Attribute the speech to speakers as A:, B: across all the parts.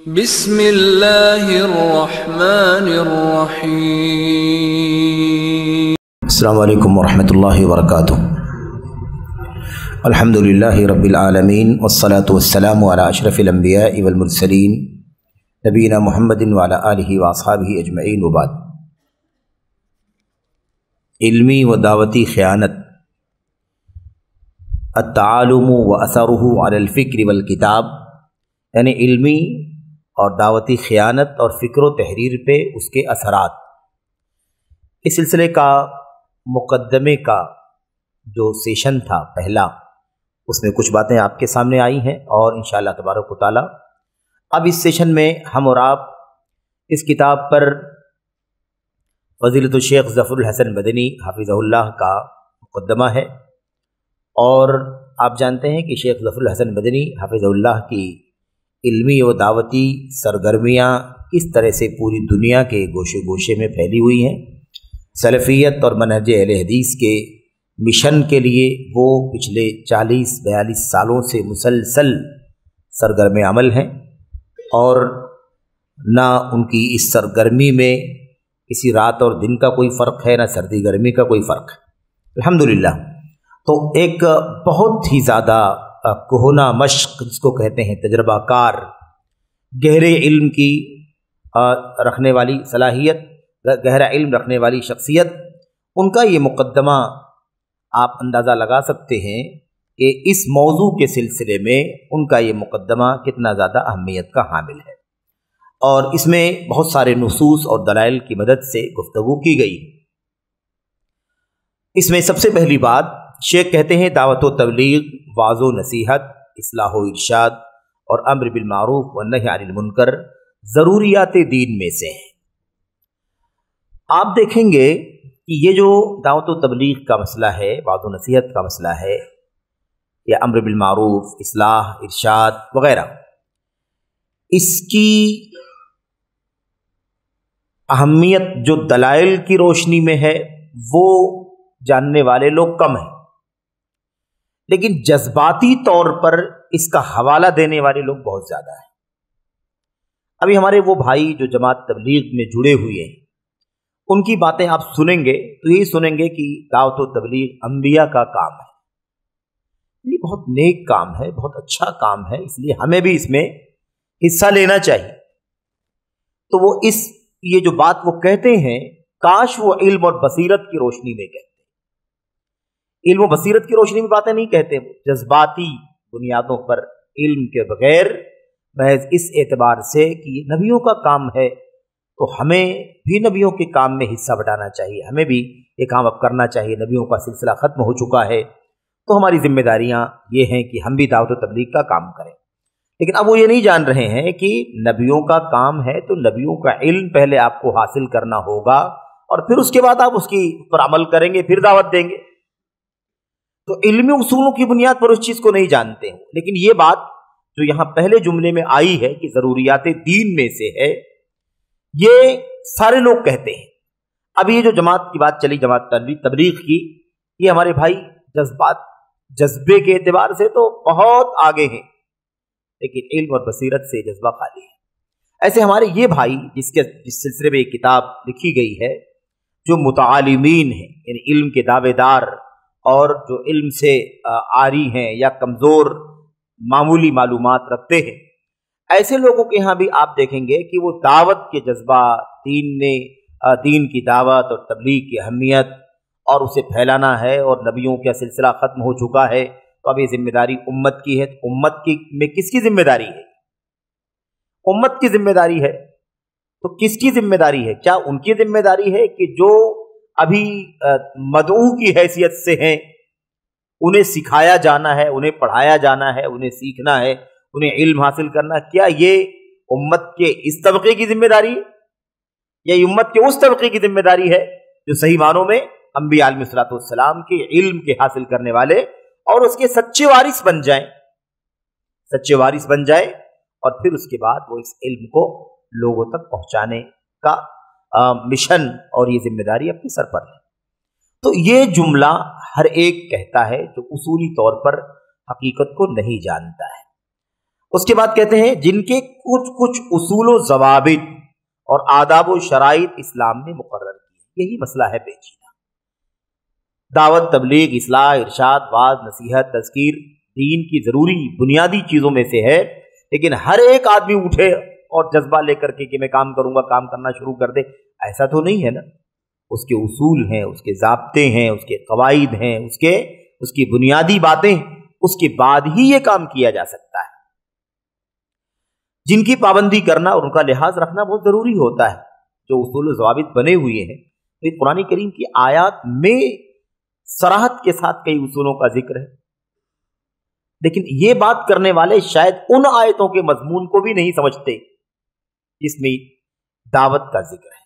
A: بسم اللہ الرحمن الرحیم۔
B: السلام علیکم ورحمۃ اللہ وبرکاتہ۔ الحمدللہ رب العالمین والصلاة والسلام علی اشرف الانبیاء والمرسلین نبینا محمد وعلی آلہ واصحابہ اجمعین وبعد۔ علمی و دعوتی خیانت، التعالم و اثرہ علی الفکر والکتاب، یعنی علمی اور دعوتی خیانت اور فکر و تحریر پہ اس کے اثرات۔ اس سلسلے کا مقدمے کا جو سیشن تھا پہلا، اس میں کچھ باتیں آپ کے سامنے آئی ہیں، اور انشاءاللہ تبارک و تعالی اب اس سیشن میں ہم اور آپ اس کتاب پر فضیلت الشیخ ظفر الحسن مدنی حفظہ اللہ کا مقدمہ ہے۔ اور آپ جانتے ہیں کہ شیخ ظفر الحسن مدنی حفظہ اللہ کی علمی و دعوتی سرگرمیاں کس طرح سے پوری دنیا کے گوشے گوشے میں پھیلی ہوئی ہیں۔ سلفیت اور منہج اہل حدیث کے مشن کے لیے وہ پچھلے 40-42 سالوں سے مسلسل سرگرم عمل ہیں، اور نہ ان کی اس سرگرمی میں کسی رات اور دن کا کوئی فرق ہے، نہ سردی گرمی کا کوئی فرق ہے الحمدللہ۔ تو ایک بہت ہی زیادہ کہنہ مشق جس کو کہتے ہیں، تجربہ کار، گہرے علم کی رکھنے والی صلاحیت، گہرا علم رکھنے والی شخصیت، ان کا یہ مقدمہ آپ اندازہ لگا سکتے ہیں کہ اس موضوع کے سلسلے میں ان کا یہ مقدمہ کتنا زیادہ اہمیت کا حامل ہے، اور اس میں بہت سارے نصوص اور دلائل کی مدد سے گفتگو کی گئی۔ اس میں سب سے پہلی بات شیخ کہتے ہیں دعوت و تبلیغ، وعظ و نصیحت، اصلاح و ارشاد اور امر بالمعروف والنہی عن المنکر ضروریات دین میں سے ہیں۔ آپ دیکھیں گے کہ یہ جو دعوت و تبلیغ کا مسئلہ ہے، وعظ و نصیحت کا مسئلہ ہے، یا امر بالمعروف، اصلاح، ارشاد وغیرہ، اس کی اہمیت جو دلائل کی روشنی میں ہے وہ جاننے والے لوگ کم ہیں، لیکن جذباتی طور پر اس کا حوالہ دینے والے لوگ بہت زیادہ ہیں۔ ابھی ہمارے وہ بھائی جو جماعت تبلیغ میں جڑے ہوئے ہیں، ان کی باتیں آپ سنیں گے تو یہی سنیں گے کہ دعوت و تبلیغ انبیاء کا کام ہے، یہ بہت نیک کام ہے، بہت اچھا کام ہے، اس لیے ہمیں بھی اس میں حصہ لینا چاہیے۔ تو وہ یہ جو بات وہ کہتے ہیں، کاش وہ علم اور بصیرت کی روشنی میں کہتے، علم و بصیرت کی روشنی میں باتیں نہیں کہتے، جذباتی بنیادوں پر علم کے بغیر، محض اس اعتبار سے کہ یہ نبیوں کا کام ہے تو ہمیں بھی نبیوں کے کام میں حصہ بٹانا چاہیے، ہمیں بھی یہ کام اب کرنا چاہیے، نبیوں کا سلسلہ ختم ہو چکا ہے تو ہماری ذمہ داریاں یہ ہیں کہ ہم بھی دعوت و تبلیغ کا کام کریں۔ لیکن اب وہ یہ نہیں جان رہے ہیں کہ نبیوں کا کام ہے تو نبیوں کا علم پہلے آپ کو حاصل کرنا ہوگا، اور پھر اس کے بعد آپ اس کی پر عمل کریں گے، پھر دعوت دیں گے۔ تو علمی اصولوں کی بنیاد پر اس چیز کو نہیں جانتے ہیں۔ لیکن یہ بات جو یہاں پہلے جملے میں آئی ہے کہ ضروریات دین میں سے ہے، یہ سارے لوگ کہتے ہیں۔ اب یہ جو جماعت کی بات چلی، جماعت تبلیغ کی، یہ ہمارے بھائی جذبے کے اعتبار سے تو بہت آگے ہیں، لیکن علم اور بصیرت سے جذبہ خالی ہے۔ ایسے ہمارے یہ بھائی جس سلسلے میں ایک کتاب لکھی گئی ہے، جو متعالمین ہیں، یعنی علم کے دعوے دار اور جو علم سے عاری ہیں یا کمزور معمولی معلومات رکھتے ہیں، ایسے لوگوں کے ہاں بھی آپ دیکھیں گے کہ وہ دعوت کے جذبہ، دین کی دعوت اور تبلیغ کی اہمیت اور اسے پھیلانا ہے، اور نبیوں کا سلسلہ ختم ہو چکا ہے تو اب یہ ذمہ داری امت کی ہے۔ امت میں کس کی ذمہ داری ہے؟ امت کی ذمہ داری ہے، تو کس کی ذمہ داری ہے؟ کیا ان کی ذمہ داری ہے کہ جو ابھی مدعو کی حیثیت سے ہیں، انہیں سکھایا جانا ہے، انہیں پڑھایا جانا ہے، انہیں سیکھنا ہے، انہیں علم حاصل کرنا ہے؟ کیا یہ امت کے اس طبقے کی ذمہ داری ہے، یا یہ امت کے اس طبقے کی ذمہ داری ہے جو صحیح معنوں میں انبیاء علیہ الصلوۃ والسلام کے علم کے حاصل کرنے والے اور اس کے سچے وارث بن جائیں، اور پھر اس کے بعد وہ اس علم کو لوگوں تک پہنچانے کا مشن اور یہ ذمہ داری اپنے سر پر ہے۔ تو یہ جملہ ہر ایک کہتا ہے جو اصولی طور پر حقیقت کو نہیں جانتا ہے۔ اس کے بعد کہتے ہیں جن کے کچھ کچھ اصول و ضوابط اور آداب و شرائط اسلام نے مقرر کی. یہی مسئلہ ہے پیچیدہ. دعوت، تبلیغ، اصلاح، ارشاد، واعظ، نصیحت، تذکیر دین کی ضروری بنیادی چیزوں میں سے ہے، لیکن ہر ایک آدمی اٹھے اور جذبہ لے کر کے کہ میں کام کروں گا، کام کرنا شروع کر دے، ایسا تو نہیں ہے نا. اس کے اصول ہیں، اس کے ضابطے ہیں، اس کے قواعد ہیں، اس کی بنیادی باتیں، اس کے بعد ہی یہ کام کیا جا سکتا ہے، جن کی پابندی کرنا اور ان کا لحاظ رکھنا بہت ضروری ہوتا ہے. جو اصول و ضوابط بنے ہوئے ہیں، تو قرآن کریم کی آیات میں صراحت کے ساتھ کئی اصولوں کا ذکر ہے، لیکن یہ بات کرنے والے شاید ان آیتوں کے مضمون کو بھی نہیں سمجھتے جس میں دعوت کا ذکر ہے.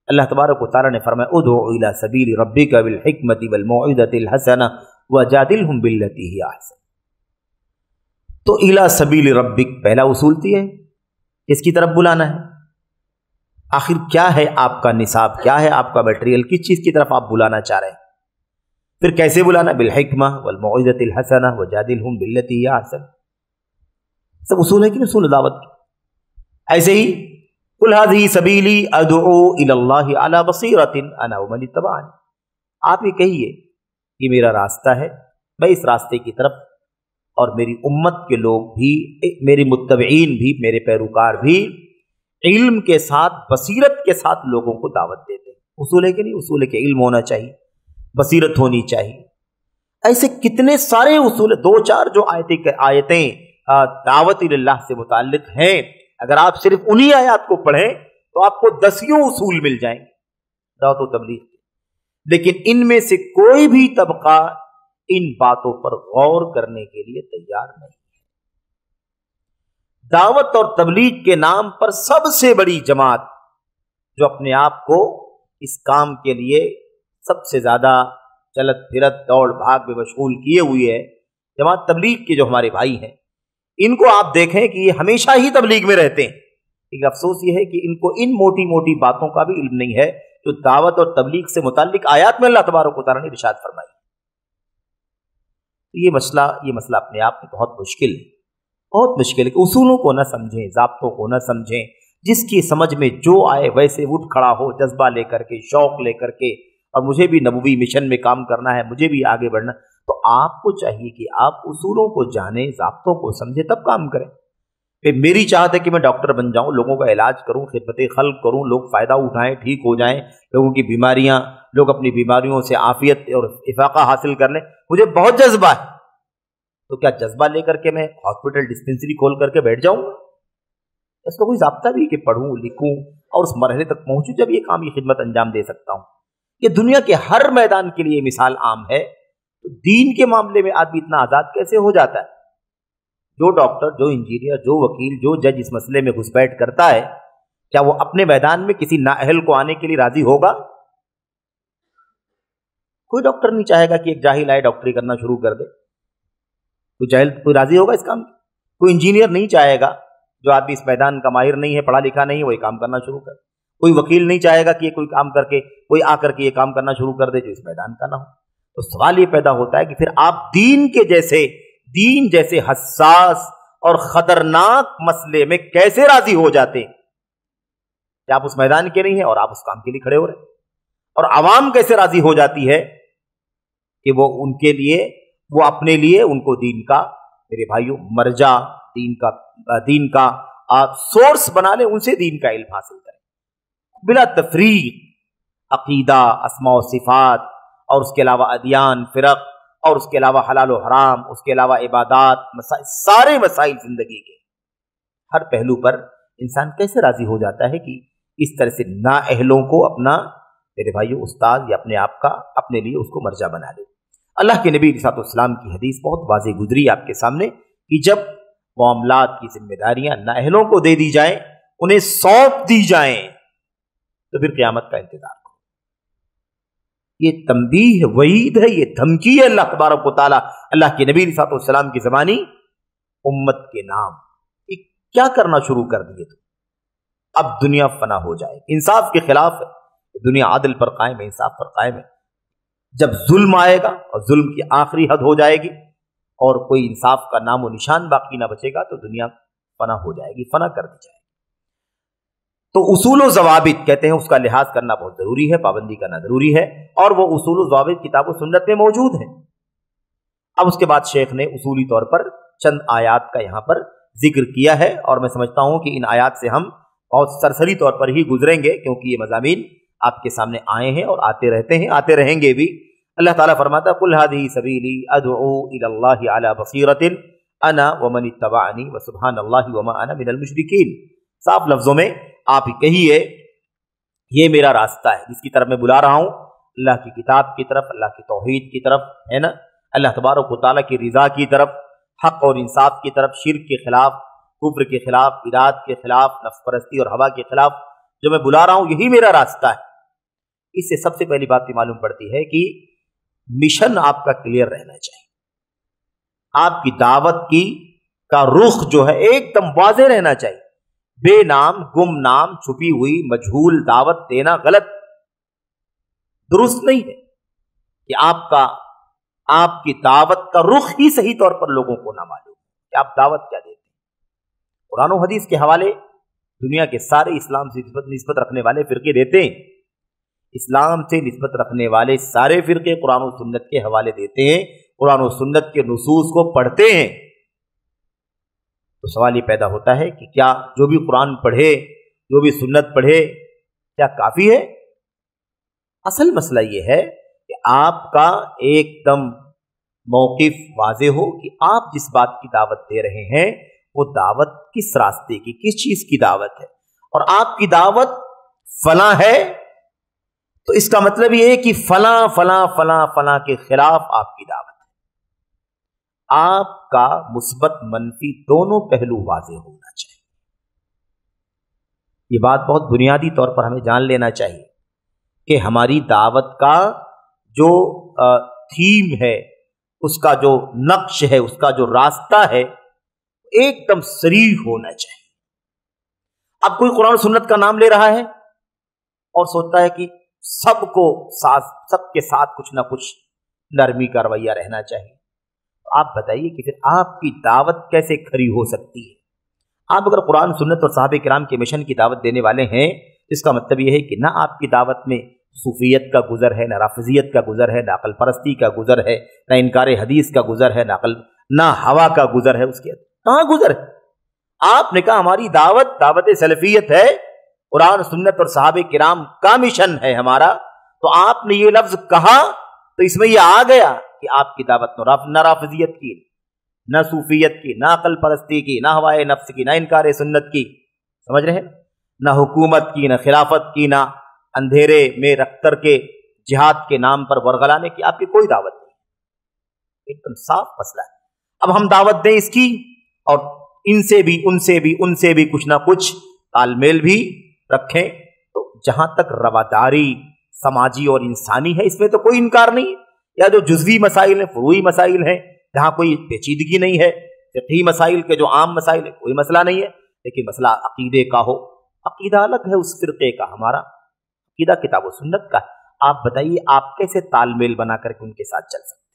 B: اللہ تبارک و تعالیٰ نے فرمایا ادعو الی سبیل ربک بالحکمۃ والموعظۃ الحسنہ وجادلہم باللتی ہی احسن. تو الی سبیل ربک پہلا اصول تو ہے کس کی طرف بلانا ہے. آخر کیا ہے آپ کا نصاب، کیا ہے آپ کا میٹیریل، کس چیز کی طرف آپ بلانا چاہ رہے ہیں. پھر کیسے بلانا، بالحکمہ والموعظۃ الحسنہ وجادلہم باللتی ہی احسن. سب اصول ہے کہ اصول دعوت کی. ایسے ہی قل ھذہ سبیلی ادعو الی اللہ علی بصیرۃ انا ومن اتبعنی. آپ یہ کہیے یہ میرا راستہ ہے، میں اس راستے کی طرف اور میری امت کے لوگ بھی، میرے متبعین بھی، میرے پیروکار بھی علم کے ساتھ، بصیرت کے ساتھ لوگوں کو دعوت دیتے ہیں. اصول ہے کہ نہیں؟ اصول ہے کہ علم ہونا چاہیے، بصیرت ہونی چاہیے. ایسے کتنے سارے اصول، دو چار جو آیتیں دعوت اللہ سے متعلق ہیں، اگر آپ صرف انہی آیات کو پڑھیں تو آپ کو 10 اصول مل جائیں گے دعوت و تبلیغ کے. لیکن ان میں سے کوئی بھی طبقہ ان باتوں پر غور کرنے کے لیے تیار نہیں ہے. دعوت اور تبلیغ کے نام پر سب سے بڑی جماعت جو اپنے آپ کو اس کام کے لیے سب سے زیادہ چلت پھرت دوڑ بھاگ میں مشغول کیے ہوئے ہے، جماعت تبلیغ کے جو ہمارے بھائی ہیں، ان کو آپ دیکھیں کہ یہ ہمیشہ ہی تبلیغ میں رہتے ہیں. ایک افسوس یہ ہے کہ ان کو ان موٹی موٹی باتوں کا بھی علم نہیں ہے جو دعوت اور تبلیغ سے متعلق آیات میں اللہ تبارک و تعالیٰ نے ارشاد فرمائی. یہ مسئلہ اپنے آپ میں بہت مشکل ہے، بہت مشکل ہے کہ اصولوں کو نہ سمجھیں، ضابطوں کو نہ سمجھیں، جس کی سمجھ میں جو آئے ویسے اٹھ کھڑا ہو جذبہ لے کر کے، شوق لے کر کے، اور مجھے بھی نبوی مشن میں کام کرنا ہے، مجھے بھی آگے بڑھنا. تو آپ کو چاہیے کہ آپ اصولوں کو جانیں، ضابطوں کو سمجھیں، تب کام کریں. کہ میری چاہت ہے کہ میں ڈاکٹر بن جاؤں، لوگوں کا علاج کروں، خدمت خلق کروں، لوگ فائدہ اٹھائیں، ٹھیک ہو جائیں، لوگوں کی بیماریاں، لوگ اپنی بیماریوں سے عافیت اور افاقہ حاصل کر لیں، مجھے بہت جذبہ ہے. تو کیا جذبہ لے کر کے میں ہاسپٹل ڈسپنسری کھول کر کے بیٹھ جاؤں گا؟ اس کا کوئی ضابطہ بھی کہ پڑھوں لکھوں اور اس مرحلے تک پہنچوں جب یہ کام، یہ خدمت انجام دے سکتا ہوں. کہ دنیا کے ہر میدان کے لیے مثال عام ہے. تو دین کے معاملے میں آدمی اتنا آزاد کیسے ہو جاتا ہے؟ جو ڈاکٹر، جو انجینئر، جو وکیل، جو جج اس مسئلے میں گھسپیٹ کرتا ہے، کیا وہ اپنے میدان میں کسی نااہل کو آنے کے لیے راضی ہوگا؟ کوئی ڈاکٹر نہیں چاہے گا کہ ایک جاہل آئے ڈاکٹری کرنا شروع کر دے. کوئی راضی ہوگا اس کام میں؟ کوئی انجینئر نہیں چاہے گا جو آدمی اس میدان کا ماہر نہیں ہے، پڑھا لکھا نہیں ہے، وہی کام کرنا شروع کر دے. کوئی وکیل نہیں چاہے گا کہ کوئی کام کر کے، کوئی آ کر کے یہ کام کرنا شروع کر دے جو اس میدان کا نہ ہو. تو سوال یہ پیدا ہوتا ہے کہ پھر آپ دین جیسے حساس اور خطرناک مسئلے میں کیسے راضی ہو جاتے ہیں کہ آپ اس میدان کے نہیں ہیں اور آپ اس کام کے لیے کھڑے ہو رہے ہیں. اور عوام کیسے راضی ہو جاتی ہے کہ وہ ان کے لیے، وہ اپنے لیے ان کو دین کا، میرے بھائیوں، مرجع، دین کا سورس بنا لیں، ان سے دین کا علم حاصل کریں بلا تفریق. عقیدہ، اسماء و صفات، اور اس کے علاوہ ادیان، فرق، اور اس کے علاوہ حلال و حرام، اس کے علاوہ عبادات، سارے مسائل زندگی کے ہر پہلو پر انسان کیسے راضی ہو جاتا ہے کہ اس طرح سے نااہلوں کو اپنا، میرے بھائیو، استاد یا اپنے آپ کا، اپنے لیے اس کو مرجع بنا لے. اللہ کے نبی علیہ السلام کی حدیث بہت واضح گزری آپ کے سامنے کہ جب معاملات کی ذمہ داریاں نااہلوں کو دے دی جائیں، انہیں سونپ دی جائیں، تو پھر قیامت کا انتظار کرو. یہ تنبیہ، وعید ہے، یہ دھمکی ہے اللہ تبارک و تعالیٰ اللہ کے نبی علیہ السلام کی زبانی امت کے نام. کیا کرنا شروع کر دیے تو اب دنیا فنا ہو جائے. انصاف کے خلاف ہے، دنیا عدل پر قائم ہے، انصاف پر قائم ہے. جب ظلم آئے گا اور ظلم کی آخری حد ہو جائے گی اور کوئی انصاف کا نام و نشان باقی نہ بچے گا تو دنیا فنا ہو جائے گی، فنا کر دی جائے گی۔ تو اصول و ضوابط کہتے ہیں اس کا لحاظ کرنا بہت ضروری ہے، پابندی کرنا ضروری ہے، اور وہ اصول و ضوابط کتاب و سنت میں موجود ہیں۔ اب اس کے بعد شیخ نے اصولی طور پر چند آیات کا یہاں پر ذکر کیا ہے، اور میں سمجھتا ہوں کہ ان آیات سے ہم بہت سرسری طور پر ہی گزریں گے، کیونکہ یہ مضامین آپ کے سامنے آئے ہیں اور آتے رہتے ہیں، آتے رہیں گے بھی۔ اللہ تعالیٰ فرماتا ہے قُلْ هَٰذِهِ سَبِيلِي أَدْعُو إِلَى اللَّهِ عَلَىٰ بَصِيرَةٍ أَنَا وَمَنِ اتَّبَعَنِي وَسُبْحَانَ اللَّهِ وَمَا أَنَا مِنَ الْمُشْرِكِينَ۔ صاف لفظوں میں آپ کہیے یہ میرا راستہ ہے جس کی طرف میں بلا رہا ہوں، اللہ کی کتاب کی طرف، اللہ کی توحید کی طرف، ہے نا، اللہ تبارک و تعالیٰ کی رضا کی طرف، حق اور انصاف کی طرف، شرک کے خلاف، کفر کے خلاف، بدعات کے خلاف، نفس پرستی اور ہوا کے خلاف جو میں بلا رہا ہوں، یہی میرا راستہ ہے۔ اس سے سب سے پہلی بات یہ معلوم پڑتی ہے کہ مشن آپ کا کلیئر رہنا چاہیے، آپ کی دعوت کی کا رخ جو ہے ایک دم واضح رہنا چاہیے۔ بے نام، گم نام، چھپی ہوئی مجہول دعوت دینا غلط، درست نہیں ہے کہ آپ کی دعوت کا رخ ہی صحیح طور پر لوگوں کو نہ معلوم کہ آپ دعوت کیا دیتے ہیں۔ قرآن و حدیث کے حوالے دنیا کے سارے اسلام سے نسبت رکھنے والے فرقے دیتے ہیں، اسلام سے نسبت رکھنے والے سارے فرقے قرآن و سنت کے حوالے دیتے ہیں، قرآن و سنت کے نصوص کو پڑھتے ہیں۔ تو سوال یہ پیدا ہوتا ہے کہ کیا جو بھی قرآن پڑھے، جو بھی سنت پڑھے، کیا کافی ہے؟ اصل مسئلہ یہ ہے کہ آپ کا ایک دم موقف واضح ہو کہ آپ جس بات کی دعوت دے رہے ہیں وہ دعوت کس راستے کی، کس چیز کی دعوت ہے، اور آپ کی دعوت فلاں ہے تو اس کا مطلب یہ ہے کہ فلاں فلاں فلاں فلاں کے خلاف آپ کی دعوت ہے۔ آپ کا مثبت منفی دونوں پہلو واضح ہونا چاہیے۔ یہ بات بہت بنیادی طور پر ہمیں جان لینا چاہیے کہ ہماری دعوت کا جو تھیم ہے، اس کا جو نقش ہے، اس کا جو راستہ ہے، ایک دم صریح ہونا چاہیے۔ اب کوئی قرآن و سنت کا نام لے رہا ہے اور سوچتا ہے کہ سب کے ساتھ کچھ نہ کچھ نرمی کا رویہ رہنا چاہیے، تو آپ بتائیے کہ پھر آپ کی دعوت کیسے کھری ہو سکتی ہے؟ آپ اگر قرآن سنت اور صحابہ کرام کے مشن کی دعوت دینے والے ہیں، اس کا مطلب یہ ہے کہ نہ آپ کی دعوت میں صوفیت کا گزر ہے، نہ رافضیت کا گزر ہے، نہ عقل پرستی کا گزر ہے، نہ انکار حدیث کا گزر ہے، نہ ہوا کا گزر ہے۔ اس کے کہاں گزر ہے؟ آپ نے کہا ہماری دعوت سلفیت ہے، قرآن سنت اور صحابہ کرام کا مشن ہے ہمارا، تو آپ نے یہ لفظ کہا تو اس میں یہ آ گیا کہ آپ کی دعوت نہ رافضیت کی، نہ صوفیت کی، نہ عقل پرستی کی، نہ ہوائے نفس کی، نہ انکار سنت کی، سمجھ رہے ہیں، نہ حکومت کی، نہ خلافت کی، نہ اندھیرے میں رکھ کر کے جہاد کے نام پر ورغلانے کی آپ کی کوئی دعوت نہیں، ایک دم صاف مسئلہ ہے۔ اب ہم دعوت دیں اس کی اور ان سے بھی کچھ نہ کچھ تال میل بھی رکھیں، تو جہاں تک رواداری سماجی اور انسانی ہے اس میں تو کوئی انکار نہیں ہے، یا جو جزوی مسائل ہیں، فروعی مسائل ہیں، جہاں کوئی پیچیدگی نہیں ہے، فقہی مسائل کے جو عام مسائل ہیں کوئی مسئلہ نہیں ہے، لیکن مسئلہ عقیدے کا ہو، عقیدہ الگ ہے اس فرقے کا، ہمارا عقیدہ کتاب و سنت کا ہے۔ آپ بتائیے آپ کیسے تال میل بنا کر کے ان کے ساتھ چل سکتے ہیں؟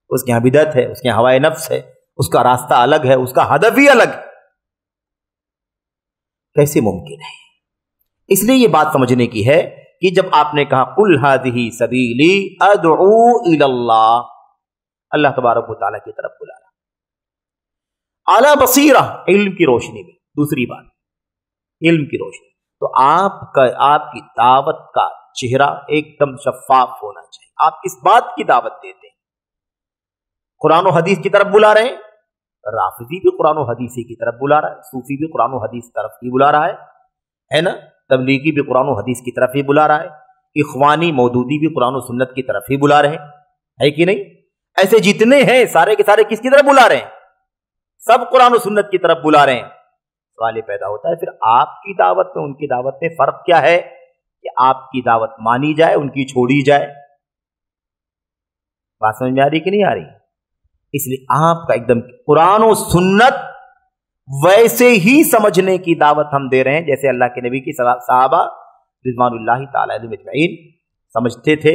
B: اس کے یہاں بدعت ہے، اس کے یہاں ہوائے نفس ہے، اس کا راستہ الگ ہے، اس کا ہدف ہی الگ ہے، کیسے ممکن ہے؟ اس لیے یہ بات سمجھنے کی ہے کہ جب آپ نے کہا قُلْ هَٰذِهِ سَبِيلِي أَدْعُو إِلَى اللَّهِ، اللہ تبارک و تعالیٰ کی طرف بلا رہا، اعلیٰ بصیرہ، علم کی روشنی میں، دوسری بات علم کی روشنی، تو آپ کی دعوت کا چہرہ ایک دم شفاف ہونا چاہیے۔ آپ کس بات کی دعوت دیتے ہیں؟ قرآن و حدیث کی طرف بلا رہے ہیں، رافضی بھی قرآن و حدیث کی طرف بلا رہا ہے، صوفی بھی قرآن و حدیث طرف ہی بلا رہا ہے نا، تبلیغی بھی قرآن و حدیث کی طرف ہی بلا رہا ہے، اخوانی مودودی بھی قرآن و سنت کی طرف ہی بلا رہے ہیں، ہے کہ نہیں؟ ایسے جتنے ہیں سارے کے سارے کس کی طرف بلا رہے ہیں؟ سب قرآن و سنت کی طرف بلا رہے ہیں۔ سوال یہ پیدا ہوتا ہے پھر آپ کی دعوت میں ان کی دعوت میں فرق کیا ہے کہ آپ کی دعوت مانی جائے ان کی چھوڑی جائے؟ بات سمجھ میں آ رہی کہ نہیں آ رہی؟ اس لیے آپ کا ایک دم قرآن و سنت ویسے ہی سمجھنے کی دعوت ہم دے رہے ہیں جیسے اللہ کے نبی کی صحابہ رضوان اللہ تعالی علیہم اجمعین سمجھتے تھے،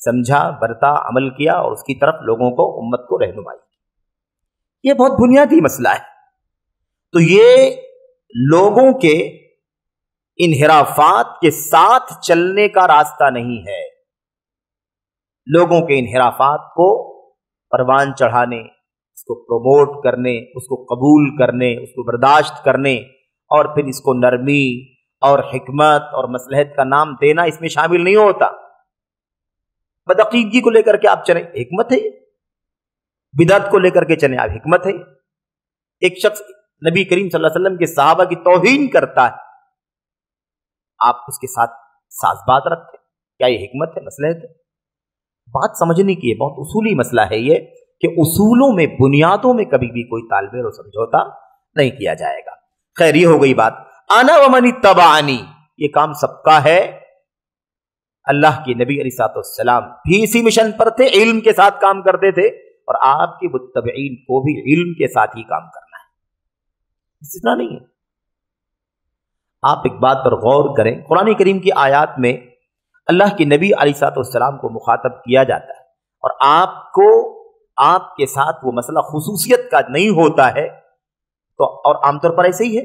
B: سمجھا، برتا، عمل کیا اور اس کی طرف لوگوں کو، امت کو رہنمائی کی۔ یہ بہت بنیادی مسئلہ ہے۔ تو یہ لوگوں کے انحرافات کے ساتھ چلنے کا راستہ نہیں ہے۔ لوگوں کے انحرافات کو پروان چڑھانے، اس کو پروموٹ کرنے، اس کو قبول کرنے، اس کو برداشت کرنے اور پھر اس کو نرمی اور حکمت اور مصلحت کا نام دینا اس میں شامل نہیں ہوتا۔ بدعقیدگی کو لے کر کے آپ چلیں، حکمت ہے۔ بدعت کو لے کر کے چلیں آپ، حکمت ہے۔ ایک شخص نبی کریم صلی اللہ علیہ وسلم کے صحابہ کی توہین کرتا ہے، آپ اس کے ساتھ ساز بات رکھتے ہیں، کیا یہ حکمت ہے، مصلحت ہے؟ بات سمجھنے کی ہے، بہت اصولی مسئلہ ہے یہ کہ اصولوں میں، بنیادوں میں کبھی بھی کوئی تالمیل و سمجھوتا نہیں کیا جائے گا۔ خیر، یہ ہو گئی بات۔ انا ومن اتبعنی، یہ کام سب کا ہے۔ اللہ کے نبی علیہ السلام بھی اسی مشن پر تھے، علم کے ساتھ کام کرتے تھے، اور آپ کے متبعین کو بھی علم کے ساتھ ہی کام کرنا ہے، اس طرح نہیں ہے۔ آپ ایک بات پر غور کریں، قرآن کریم کی آیات میں اللہ کے نبی علیہ السلام کو مخاطب کیا جاتا ہے، اور آپ کو، آپ کے ساتھ وہ مسئلہ خصوصیت کا نہیں ہوتا ہے، تو اور عام طور پر ایسے ہی ہے،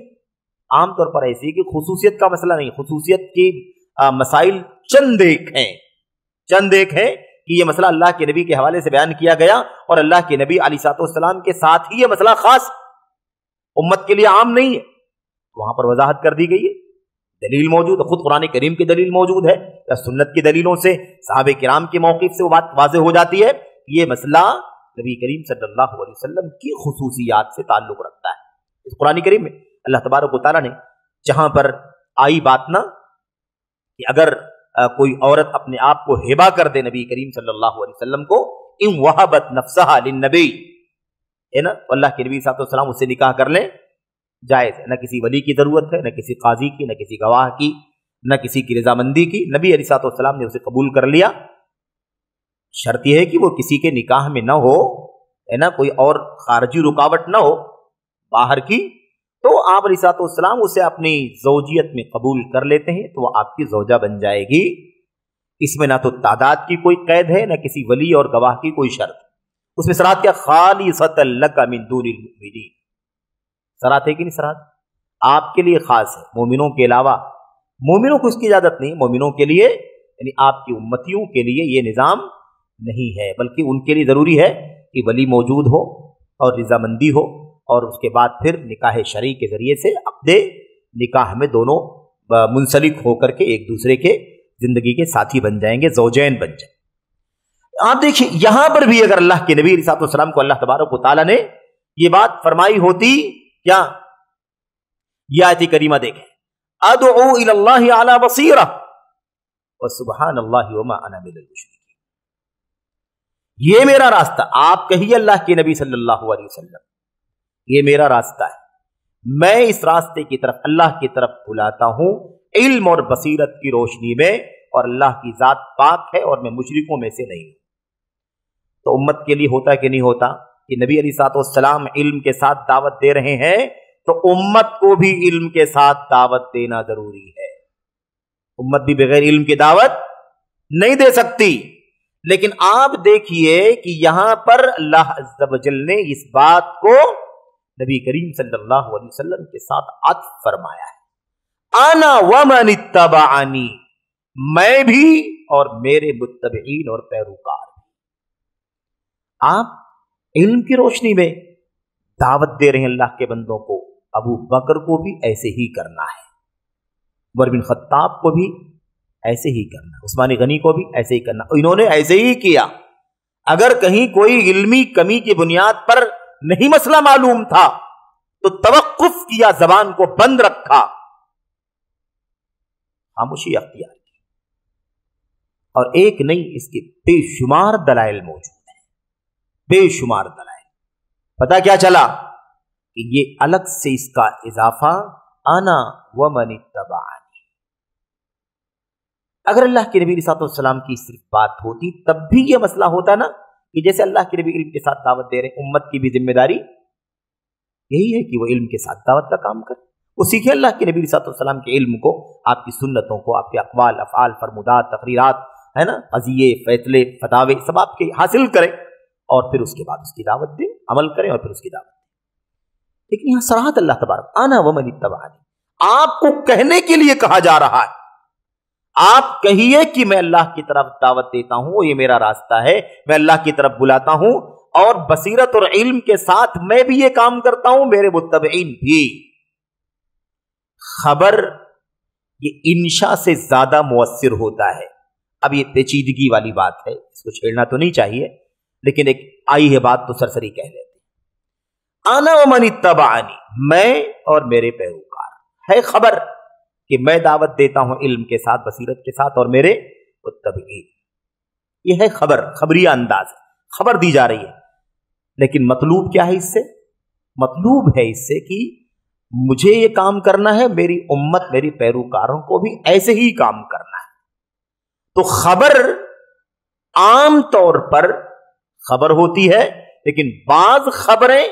B: عام طور پر ایسے ہی کہ خصوصیت کا مسئلہ نہیں، خصوصیت کی مسائل چند ایک ہیں کہ یہ مسئلہ اللہ کے نبی کے حوالے سے بیان کیا گیا، اور اللہ کے نبی علیہ السلام کے ساتھ ہی یہ مسئلہ خاص امت کے لیے عام نہیں ہے، وہاں پر وضاحت کر دی گئی ہے، دلیل موجود ہے، خود قرآن کریم کی دلیل موجود ہے یا سنت کی دلیلوں سے، صحابہ کرام کے موقف سے وہ بات واضح ہو جاتی ہے۔ یہ مسئلہ نبی کریم صلی اللہ علیہ وسلم کی خصوصیات سے تعلق رکھتا ہے۔ اس قرآن کریم میں اللہ تبارک و تعالیٰ نے جہاں پر آئی بات نا کہ اگر کوئی عورت اپنے آپ کو ہبہ کر دے نبی کریم صلی اللہ علیہ وسلم کو، ان وہبت نفسہا للنبی، ہے نا، اللہ کے نبی صلی اللہ علیہ وسلم اس سے نکاح کر لیں، جائز ہے، نہ کسی ولی کی ضرورت ہے، نہ کسی قاضی کی، نہ کسی گواہ کی، نہ کسی کی رضامندی کی، نبی علیہ السلام نے اسے قبول کر لیا۔ شرط یہ ہے کہ وہ کسی کے نکاح میں نہ ہو، ہے نا، کوئی اور خارجی رکاوٹ نہ ہو باہر کی، تو آپ علیہ السلام اسے اپنی زوجیت میں قبول کر لیتے ہیں، تو وہ آپ کی زوجہ بن جائے گی۔ اس میں نہ تو تعداد کی کوئی قید ہے، نہ کسی ولی اور گواہ کی کوئی شرط۔ اس میں صراحت کیا، خالصۃ لک من دون المؤمنین، صراحت ہے کہ نہیں؟ صراحت آپ کے لیے خاص ہے، مومنوں کے علاوہ مومنوں کو اس کی اجازت نہیں، مومنوں کے لیے یعنی آپ کی امتیوں کے لیے یہ نظام نہیں ہے، بلکہ ان کے لیے ضروری ہے کہ ولی موجود ہو اور رضامندی ہو، اور اس کے بعد پھر نکاح شرعی کے ذریعے سے عقد نکاح میں دونوں منسلک ہو کر کے ایک دوسرے کے زندگی کے ساتھی بن جائیں گے، زوجین بن جائیں گے۔ آپ دیکھیں یہاں پر بھی اگر اللہ کے نبی علیہ السلام کو اللہ تبارک و تعالیٰ نے یہ بات فرمائی ہوتی، کیا یہ آیت کریمہ دیکھیں، ادعو الی اللہ علی بصیرہ وسبحان اللہ وما انا من المشرکین، یہ میرا راستہ، آپ کہیے اللہ کے نبی صلی اللہ علیہ وسلم، یہ میرا راستہ ہے، میں اس راستے کی طرف، اللہ کی طرف بلاتا ہوں علم اور بصیرت کی روشنی میں، اور اللہ کی ذات پاک ہے اور میں مشرکوں میں سے نہیں ہوں۔ تو امت کے لیے ہوتا کہ نہیں ہوتا کہ نبی علیہ السلام علم کے ساتھ دعوت دے رہے ہیں، تو امت کو بھی علم کے ساتھ دعوت دینا ضروری ہے۔ امت بھی بغیر علم کی دعوت نہیں دے سکتی۔ لیکن آپ دیکھیے کہ یہاں پر اللہ عز و جل نے اس بات کو نبی کریم صلی اللہ علیہ وسلم کے ساتھ عطف فرمایا ہے، انا ومن اتبعنی، میں بھی اور میرے متبعین اور پیروکار۔ آپ علم کی روشنی میں دعوت دے رہے ہیں اللہ کے بندوں کو، ابو بکر کو بھی ایسے ہی کرنا ہے، عمر بن خطاب کو بھی ایسے ہی کرنا، عثمان غنی کو بھی ایسے ہی کرنا، انہوں نے ایسے ہی کیا۔ اگر کہیں کوئی علمی کمی کی بنیاد پر نہیں مسئلہ معلوم تھا تو توقف کیا، زبان کو بند رکھا، خاموشی اختیار کی، اور ایک نہیں، اس کے بے شمار دلائل موجود ہیں، بے شمار دلائل۔ پتہ کیا چلا کہ یہ الگ سے اس کا اضافہ انا ومن اتبعنی، اگر اللہ کے نبی صلی اللہ علیہ وسلم کی صرف بات ہوتی تب بھی یہ مسئلہ ہوتا نا کہ جیسے اللہ کے نبی علم کے ساتھ دعوت دے رہے، امت کی بھی ذمہ داری یہی ہے کہ وہ علم کے ساتھ دعوت کا کام کرے، وہ سیکھے اللہ کے نبی صلی اللہ علیہ وسلم کے علم کو، آپ کی سنتوں کو، آپ کے اقوال، افعال، فرمودات، تقریرات، ہے نا, قضیے, فیصلے, فتاوے سب آپ کے حاصل کریں اور پھر اس کے بعد اس کی دعوت دیں, عمل کریں اور پھر اس کی دعوت دیں. لیکن یہاں صراحت اللہ تبارک انا ومن اتبعنی, آپ کو کہنے کے لیے کہا جا رہا ہے. آپ کہیے کہ میں اللہ کی طرف دعوت دیتا ہوں, یہ میرا راستہ ہے, میں اللہ کی طرف بلاتا ہوں, اور بصیرت اور علم کے ساتھ میں بھی یہ کام کرتا ہوں, میرے متبعین بھی. خبر یہ انشاء سے زیادہ مؤثر ہوتا ہے. اب یہ پیچیدگی والی بات ہے, اس کو چھیڑنا تو نہیں چاہیے, لیکن ایک آئی ہے بات تو سرسری کہہ لیتے. انا ومن اتبعنی, میں اور میرے پیروکار, ہے خبر کہ میں دعوت دیتا ہوں علم کے ساتھ, بصیرت کے ساتھ, اور میرے متبعین. یہ ہے خبر, خبریہ انداز, خبر دی جا رہی ہے. لیکن مطلوب کیا ہے اس سے؟ مطلوب ہے اس سے کہ مجھے یہ کام کرنا ہے, میری امت, میری پیروکاروں کو بھی ایسے ہی کام کرنا ہے. تو خبر عام طور پر خبر ہوتی ہے, لیکن بعض خبریں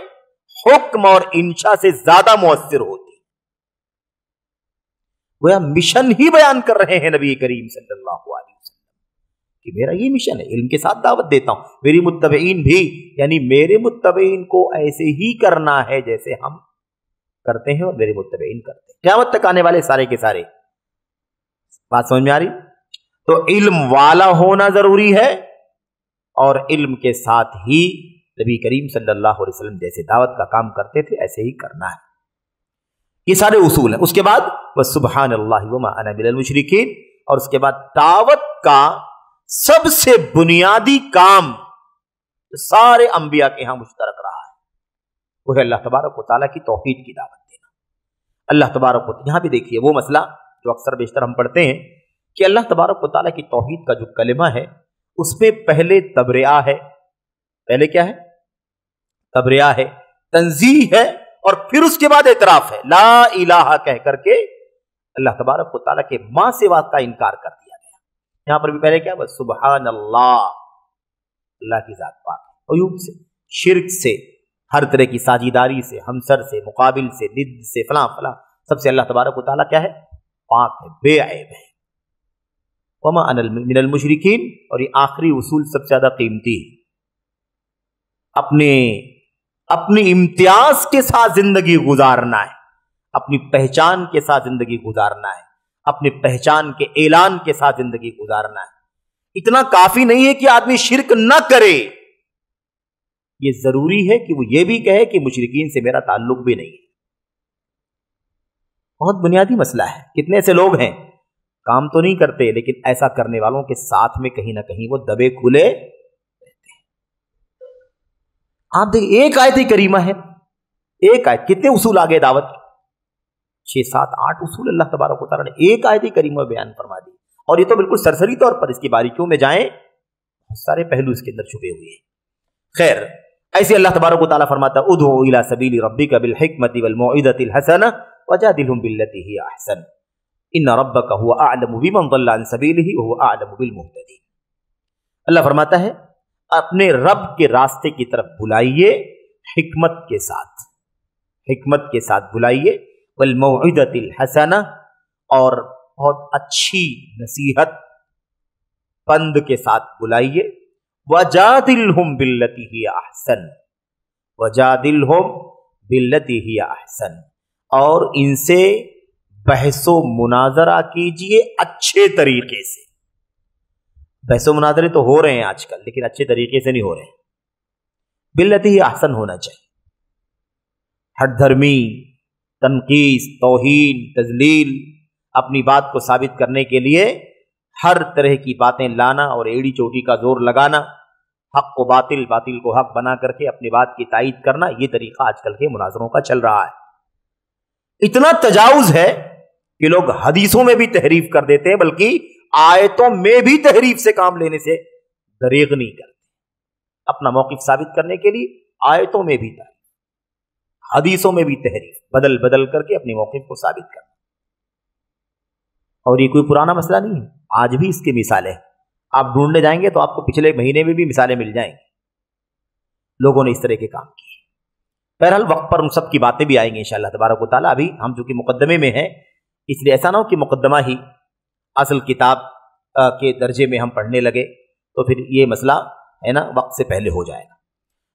B: حکم اور انشاء سے زیادہ مؤثر ہوتی. وہ مشن ہی بیان کر رہے ہیں نبی کریم صلی اللہ علیہ وسلم کہ میرا یہ مشن ہے, علم کے ساتھ دعوت دیتا ہوں, میری متبعین بھی, یعنی میرے متبعین کو ایسے ہی کرنا ہے جیسے ہم کرتے ہیں اور میرے متبعین کرتے ہیں. قیامت تک آنے والے سارے کے سارے. بات سمجھ میں آ رہی؟ تو علم والا ہونا ضروری ہے, اور علم کے ساتھ ہی نبی کریم صلی اللہ علیہ وسلم جیسے دعوت کا کام کرتے تھے ایسے ہی کرنا ہے. یہ سارے اصول ہیں. اس کے بعد وَسُبْحَانَ اللَّهِ وَمَا أَنَا مِنَ الْمُشْرِكِينَ, اور اس کے بعد دعوت کا سب سے بنیادی کام سارے انبیاء کے ہاں مشترک رہا ہے, وہ ہے اللہ تبارک و تعالیٰ کی توحید کی دعوت دینا. اللہ تبارک و یہاں بھی دیکھیے وہ مسئلہ جو اکثر بیشتر ہم پڑھتے ہیں کہ اللہ تبارک و تعالیٰ کی توحید کا جو کلمہ ہے اس میں پہلے تبرئہ ہے. پہلے کیا ہے؟ تبرئہ ہے, تنزیہ ہے, اور پھر اس کے بعد اعتراف ہے. لا الہ کہہ کر کے اللہ تبارک و تعالیٰ کے ماں سوا کا انکار کر دیا گیا. یہاں پر بھی پہلے کیا بس سبحان اللہ, اللہ کی ذات پاک, عیوب سے, شرک سے, ہر طرح کی ساجیداری سے, ہمسر سے, مقابل سے, ند سے, فلاں فلاں, سب سے اللہ تبارک و تعالیٰ کیا ہے؟ پاک ہے, بے عیب ہے. وما انا من المشرکین, اور یہ آخری اصول سب سے زیادہ قیمتی ہے. اپنی امتیاز کے ساتھ زندگی گزارنا ہے, اپنی پہچان کے ساتھ زندگی گزارنا ہے, اپنی پہچان کے اعلان کے ساتھ زندگی گزارنا ہے. اتنا کافی نہیں ہے کہ آدمی شرک نہ کرے, یہ ضروری ہے کہ وہ یہ بھی کہے کہ مشرکین سے میرا تعلق بھی نہیں ہے. بہت بنیادی مسئلہ ہے. کتنے ایسے لوگ ہیں کام تو نہیں کرتے, لیکن ایسا کرنے والوں کے ساتھ میں کہیں نہ کہیں وہ دبے کھلے رہتے ہیں. آپ دیکھیں ایک آیت کریمہ ہے, ایک آیت, کتنے اصول آگے دعوت, 6 7 8 اصول اللہ تبارک و تعالیٰ نے ایک آیت کریمہ بیان فرما دی. اور یہ تو بالکل سرسری طور پر, اس کی باریکیوں میں جائیں بہت سارے پہلو اس کے اندر چھپے ہوئے ہیں. خیر, ایسے اللہ تبارک و تعالیٰ فرماتا ہے ادعو الی سبیل ربک بالحکمۃ والموعظۃ الحسنہ وجادلہم باللتی ہی احسن ان ربک هو اعلم بمن ضل عن سبیلہ وهو اعلم بالمہتدین. اللہ فرماتا ہے اپنے رب کے راستے کی طرف بلائیے حکمت کے ساتھ, حکمت کے ساتھ بلائیے, والموعظۃ الحسنہ, اور بہت اچھی نصیحت پند کے ساتھ بلائیے, وجادلہم باللتی ہی احسن, وجادلہم باللتی ہی احسن, اور ان سے بحث و مناظرہ کیجئے اچھے طریقے سے. بحث و مناظرے تو ہو رہے ہیں آج کل, لیکن اچھے طریقے سے نہیں ہو رہے ہیں. باللتی ہی احسن ہونا چاہیے. ہٹ دھرمی, تنقیص, توہین, تذلیل, اپنی بات کو ثابت کرنے کے لیے ہر طرح کی باتیں لانا اور ایڑی چوٹی کا زور لگانا, حق کو باطل, باطل کو حق بنا کر کے اپنی بات کی تائید کرنا, یہ طریقہ آج کل کے مناظروں کا چل رہا ہے. اتنا تجاوز ہے کہ لوگ حدیثوں میں بھی تحریف کر دیتے ہیں, بلکہ آیتوں میں بھی تحریف سے کام لینے سے دریغ نہیں کرتے. اپنا موقف ثابت کرنے کے لیے آیتوں میں بھی تحریف, حدیثوں میں بھی تحریف, بدل بدل کر کے اپنے موقف کو ثابت کرنا. اور یہ کوئی پرانا مسئلہ نہیں ہے, آج بھی اس کی مثالیں آپ ڈھونڈنے جائیں گے تو آپ کو پچھلے مہینے میں بھی مثالیں مل جائیں گی. لوگوں نے اس طرح کے کام کیے. بہرحال وقت پر ان سب کی باتیں بھی آئیں گی انشاءاللہ تبارک و تعالیٰ. ابھی ہم جو کہ مقدمے میں ہیں, اس لیے ایسا نہ ہو کہ مقدمہ ہی اصل کتاب کے درجے میں ہم پڑھنے لگے تو پھر یہ مسئلہ ہے نا وقت سے پہلے ہو جائے گا.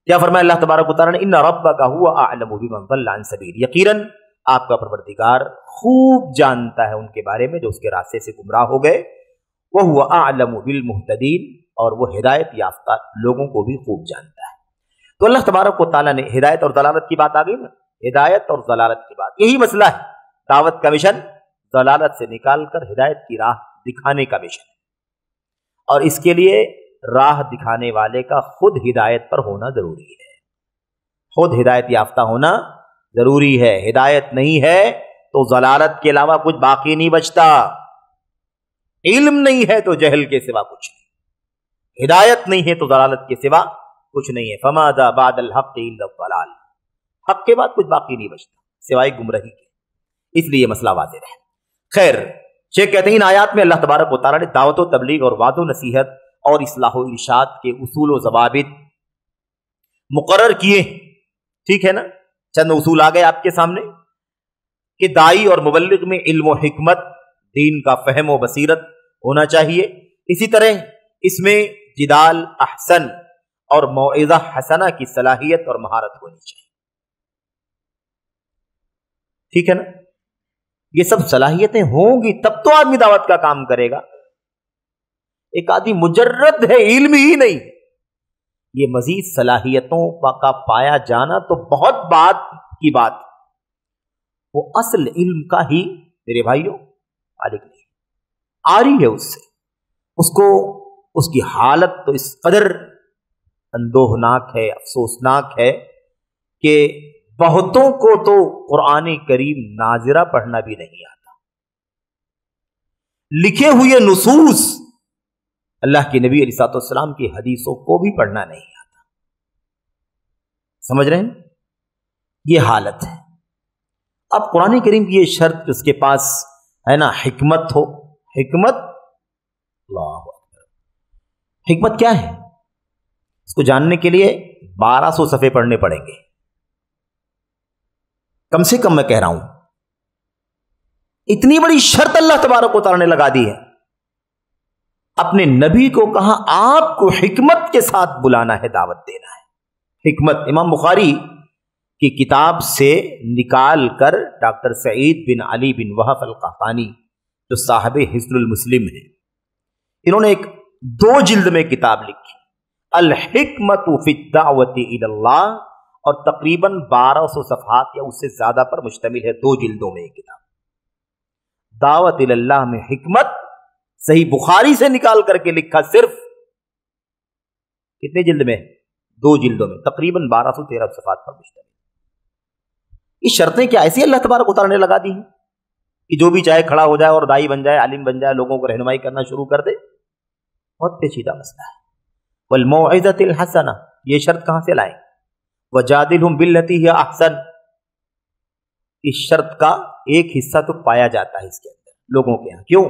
B: کیا فرمایا اللہ تبارک و تعالیٰ نے؟ ان ربک هو اعلم بمن ضل عن سبیل، یقیناً آپ کا پروردگار خوب جانتا ہے ان کے بارے میں جو اس کے راستے سے گمراہ ہو گئے. وهو اعلم بالمهتدین، اور وہ ہدایت یافتہ لوگوں کو بھی خوب جانتا ہے. تو اللہ تبارک و تعالیٰ نے ہدایت اور ضلالت کی بات آ گئی نا، ہدایت اور ضلالت کی بات، یہی مسئلہ ہے. دعوت کا مشن ضلالت سے نکال کر ہدایت کی راہ دکھانے کا مشن ہے، اور اس کے لیے راہ دکھانے والے کا خود ہدایت پر ہونا ضروری ہے، خود ہدایت یافتہ ہونا ضروری ہے. ہدایت نہیں ہے تو ضلالت کے علاوہ کچھ باقی نہیں بچتا. علم نہیں ہے تو جہل کے سوا کچھ نہیں، ہدایت نہیں ہے تو ضلالت کے سوا کچھ نہیں ہے. فماذا بعد الحق الا الضلال، حق کے بعد کچھ باقی نہیں بچتا سوائے گمراہی کے. اس لیے مسئلہ واضح ہے. خیر، شیخ کہتے ہیں ان آیات میں اللہ تبارک و تعالیٰ نے دعوت و تبلیغ اور وعظ و نصیحت اور اصلاح و ارشاد کے اصول و ضوابط مقرر کیے. ٹھیک ہے نا، چند اصول آ گئے آپ کے سامنے کہ داعی اور مبلغ میں علم و حکمت، دین کا فہم و بصیرت ہونا چاہیے. اسی طرح اس میں جدال احسن اور موعظہ حسنہ کی صلاحیت اور مہارت ہونی چاہیے. ٹھیک ہے نا، یہ سب صلاحیتیں ہوں گی تب تو آدمی دعوت کا کام کرے گا. ایک آدمی مجرد ہے، علم ہی نہیں، یہ مزید صلاحیتوں کا پایا جانا تو بہت بات کی بات، وہ اصل علم کا ہی میرے بھائیوں مالک نہیں، آری ہے اس سے. اس کو اس کی حالت تو اس قدر اندوہناک ہے، افسوسناک ہے کہ بہتوں کو تو قرآن کریم ناظرہ پڑھنا بھی نہیں آتا، لکھے ہوئے نصوص اللہ کے نبی علیہ السلام کی حدیثوں کو بھی پڑھنا نہیں آتا. سمجھ رہے ہیں؟ یہ حالت ہے. اب قرآن کریم کی یہ شرط اس کے پاس ہے نا حکمت ہو. حکمت، اللہ اکبر، حکمت کیا ہے؟ اس کو جاننے کے لیے 1200 صفحے پڑھنے پڑیں گے کم سے کم. میں کہہ رہا ہوں اتنی بڑی شرط اللہ تبارک و تعالیٰ نے لگا دی ہے. اپنے نبی کو کہا آپ کو حکمت کے ساتھ بلانا ہے، دعوت دینا ہے. حکمت امام بخاری کی کتاب سے نکال کر ڈاکٹر سعید بن علی بن وہب القحطانی جو صاحب حصن المسلم ہیں، انہوں نے ایک 2 جلد میں کتاب لکھی الحکمت فی الدعوت الی اللہ، اور تقریباً 1200 صفحات یا اس سے زیادہ پر مشتمل ہے. 2 جلدوں میں یہ کتاب دعوت الی اللہ میں حکمت صحیح بخاری سے نکال کر کے لکھا. صرف کتنے جلد میں؟ 2 جلدوں میں تقریباً 1213 صفحات پر مشتمل. یہ شرطیں کیا ایسی اللہ تبارک و تعالیٰ نے لگا دی ہیں کہ جو بھی چاہے کھڑا ہو جائے اور دائی بن جائے، عالم بن جائے، لوگوں کو رہنمائی کرنا شروع کر دے؟ بہت پیچیدہ مسئلہ ہے. والموعظۃ الحسنہ، یہ شرط کہاں سے لائیں؟ وجادلہم باللتی ہی احسن، اس شرط کا ایک حصہ تو پایا جاتا ہے اس کے اندر لوگوں کے یہاں. کیوں؟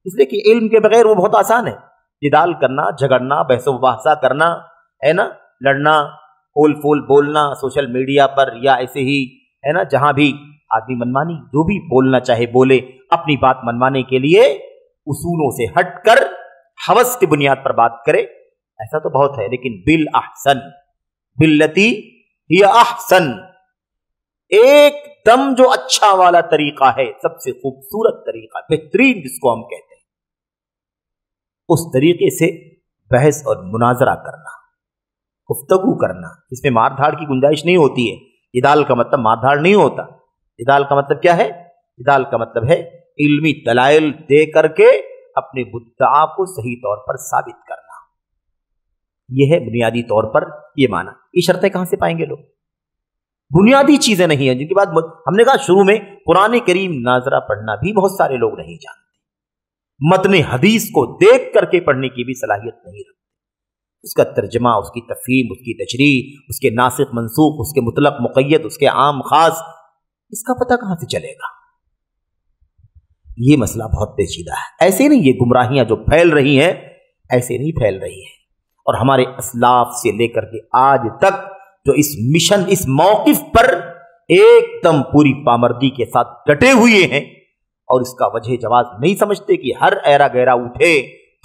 B: اس لیے کہ علم کے بغیر وہ بہت آسان ہے. جدال کرنا، جھگڑنا، بحث و مباحثہ کرنا ہے نا، لڑنا، پھول پھول بولنا سوشل میڈیا پر یا ایسے ہی ہے نا، جہاں بھی آدمی منمانی جو بھی بولنا چاہے بولے، اپنی بات منوانے کے لیے اصولوں سے ہٹ کر ہوس کی بنیاد پر بات کرے، ایسا تو بہت ہے. لیکن بالاحسن، باللتی ہی احسن، ایک دم جو اچھا والا طریقہ ہے، سب سے خوبصورت طریقہ، بہترین جس کو ہم کہتے ہیں، اس طریقے سے بحث اور مناظرہ کرنا، گفتگو کرنا. اس میں مار دھاڑ کی گنجائش نہیں ہوتی ہے. جدال کا مطلب مار دھاڑ نہیں ہوتا. جدال کا مطلب کیا ہے؟ جدال کا مطلب ہے علمی دلائل دے کر کے اپنے مدعا کو صحیح طور پر ثابت کرنا. یہ ہے بنیادی طور پر یہ معنی. یہ شرطیں کہاں سے پائیں گے لوگ؟ بنیادی چیزیں نہیں ہیں جن کے بعد ہم نے کہا شروع میں قرآن کریم ناظرہ پڑھنا بھی بہت سارے لوگ نہیں جانتے. متن حدیث کو دیکھ کر کے پڑھنے کی بھی صلاحیت نہیں رکھتے. اس کا ترجمہ، اس کی تفہیم، اس کی تشریح، اس کے ناسخ منسوخ، اس کے مطلق مقید، اس کے عام خاص، اس کا پتہ کہاں سے چلے گا؟ یہ مسئلہ بہت پیچیدہ ہے. ایسے نہیں یہ گمراہیاں جو پھیل رہی ہیں ایسے نہیں پھیل رہی ہیں. اور ہمارے اسلاف سے لے کر کے آج تک جو اس مشن، اس موقف پر ایک دم پوری پامردی کے ساتھ ڈٹے ہوئے ہیں اور اس کا وجہ جواز نہیں سمجھتے کہ ہر ایرا گہرا اٹھے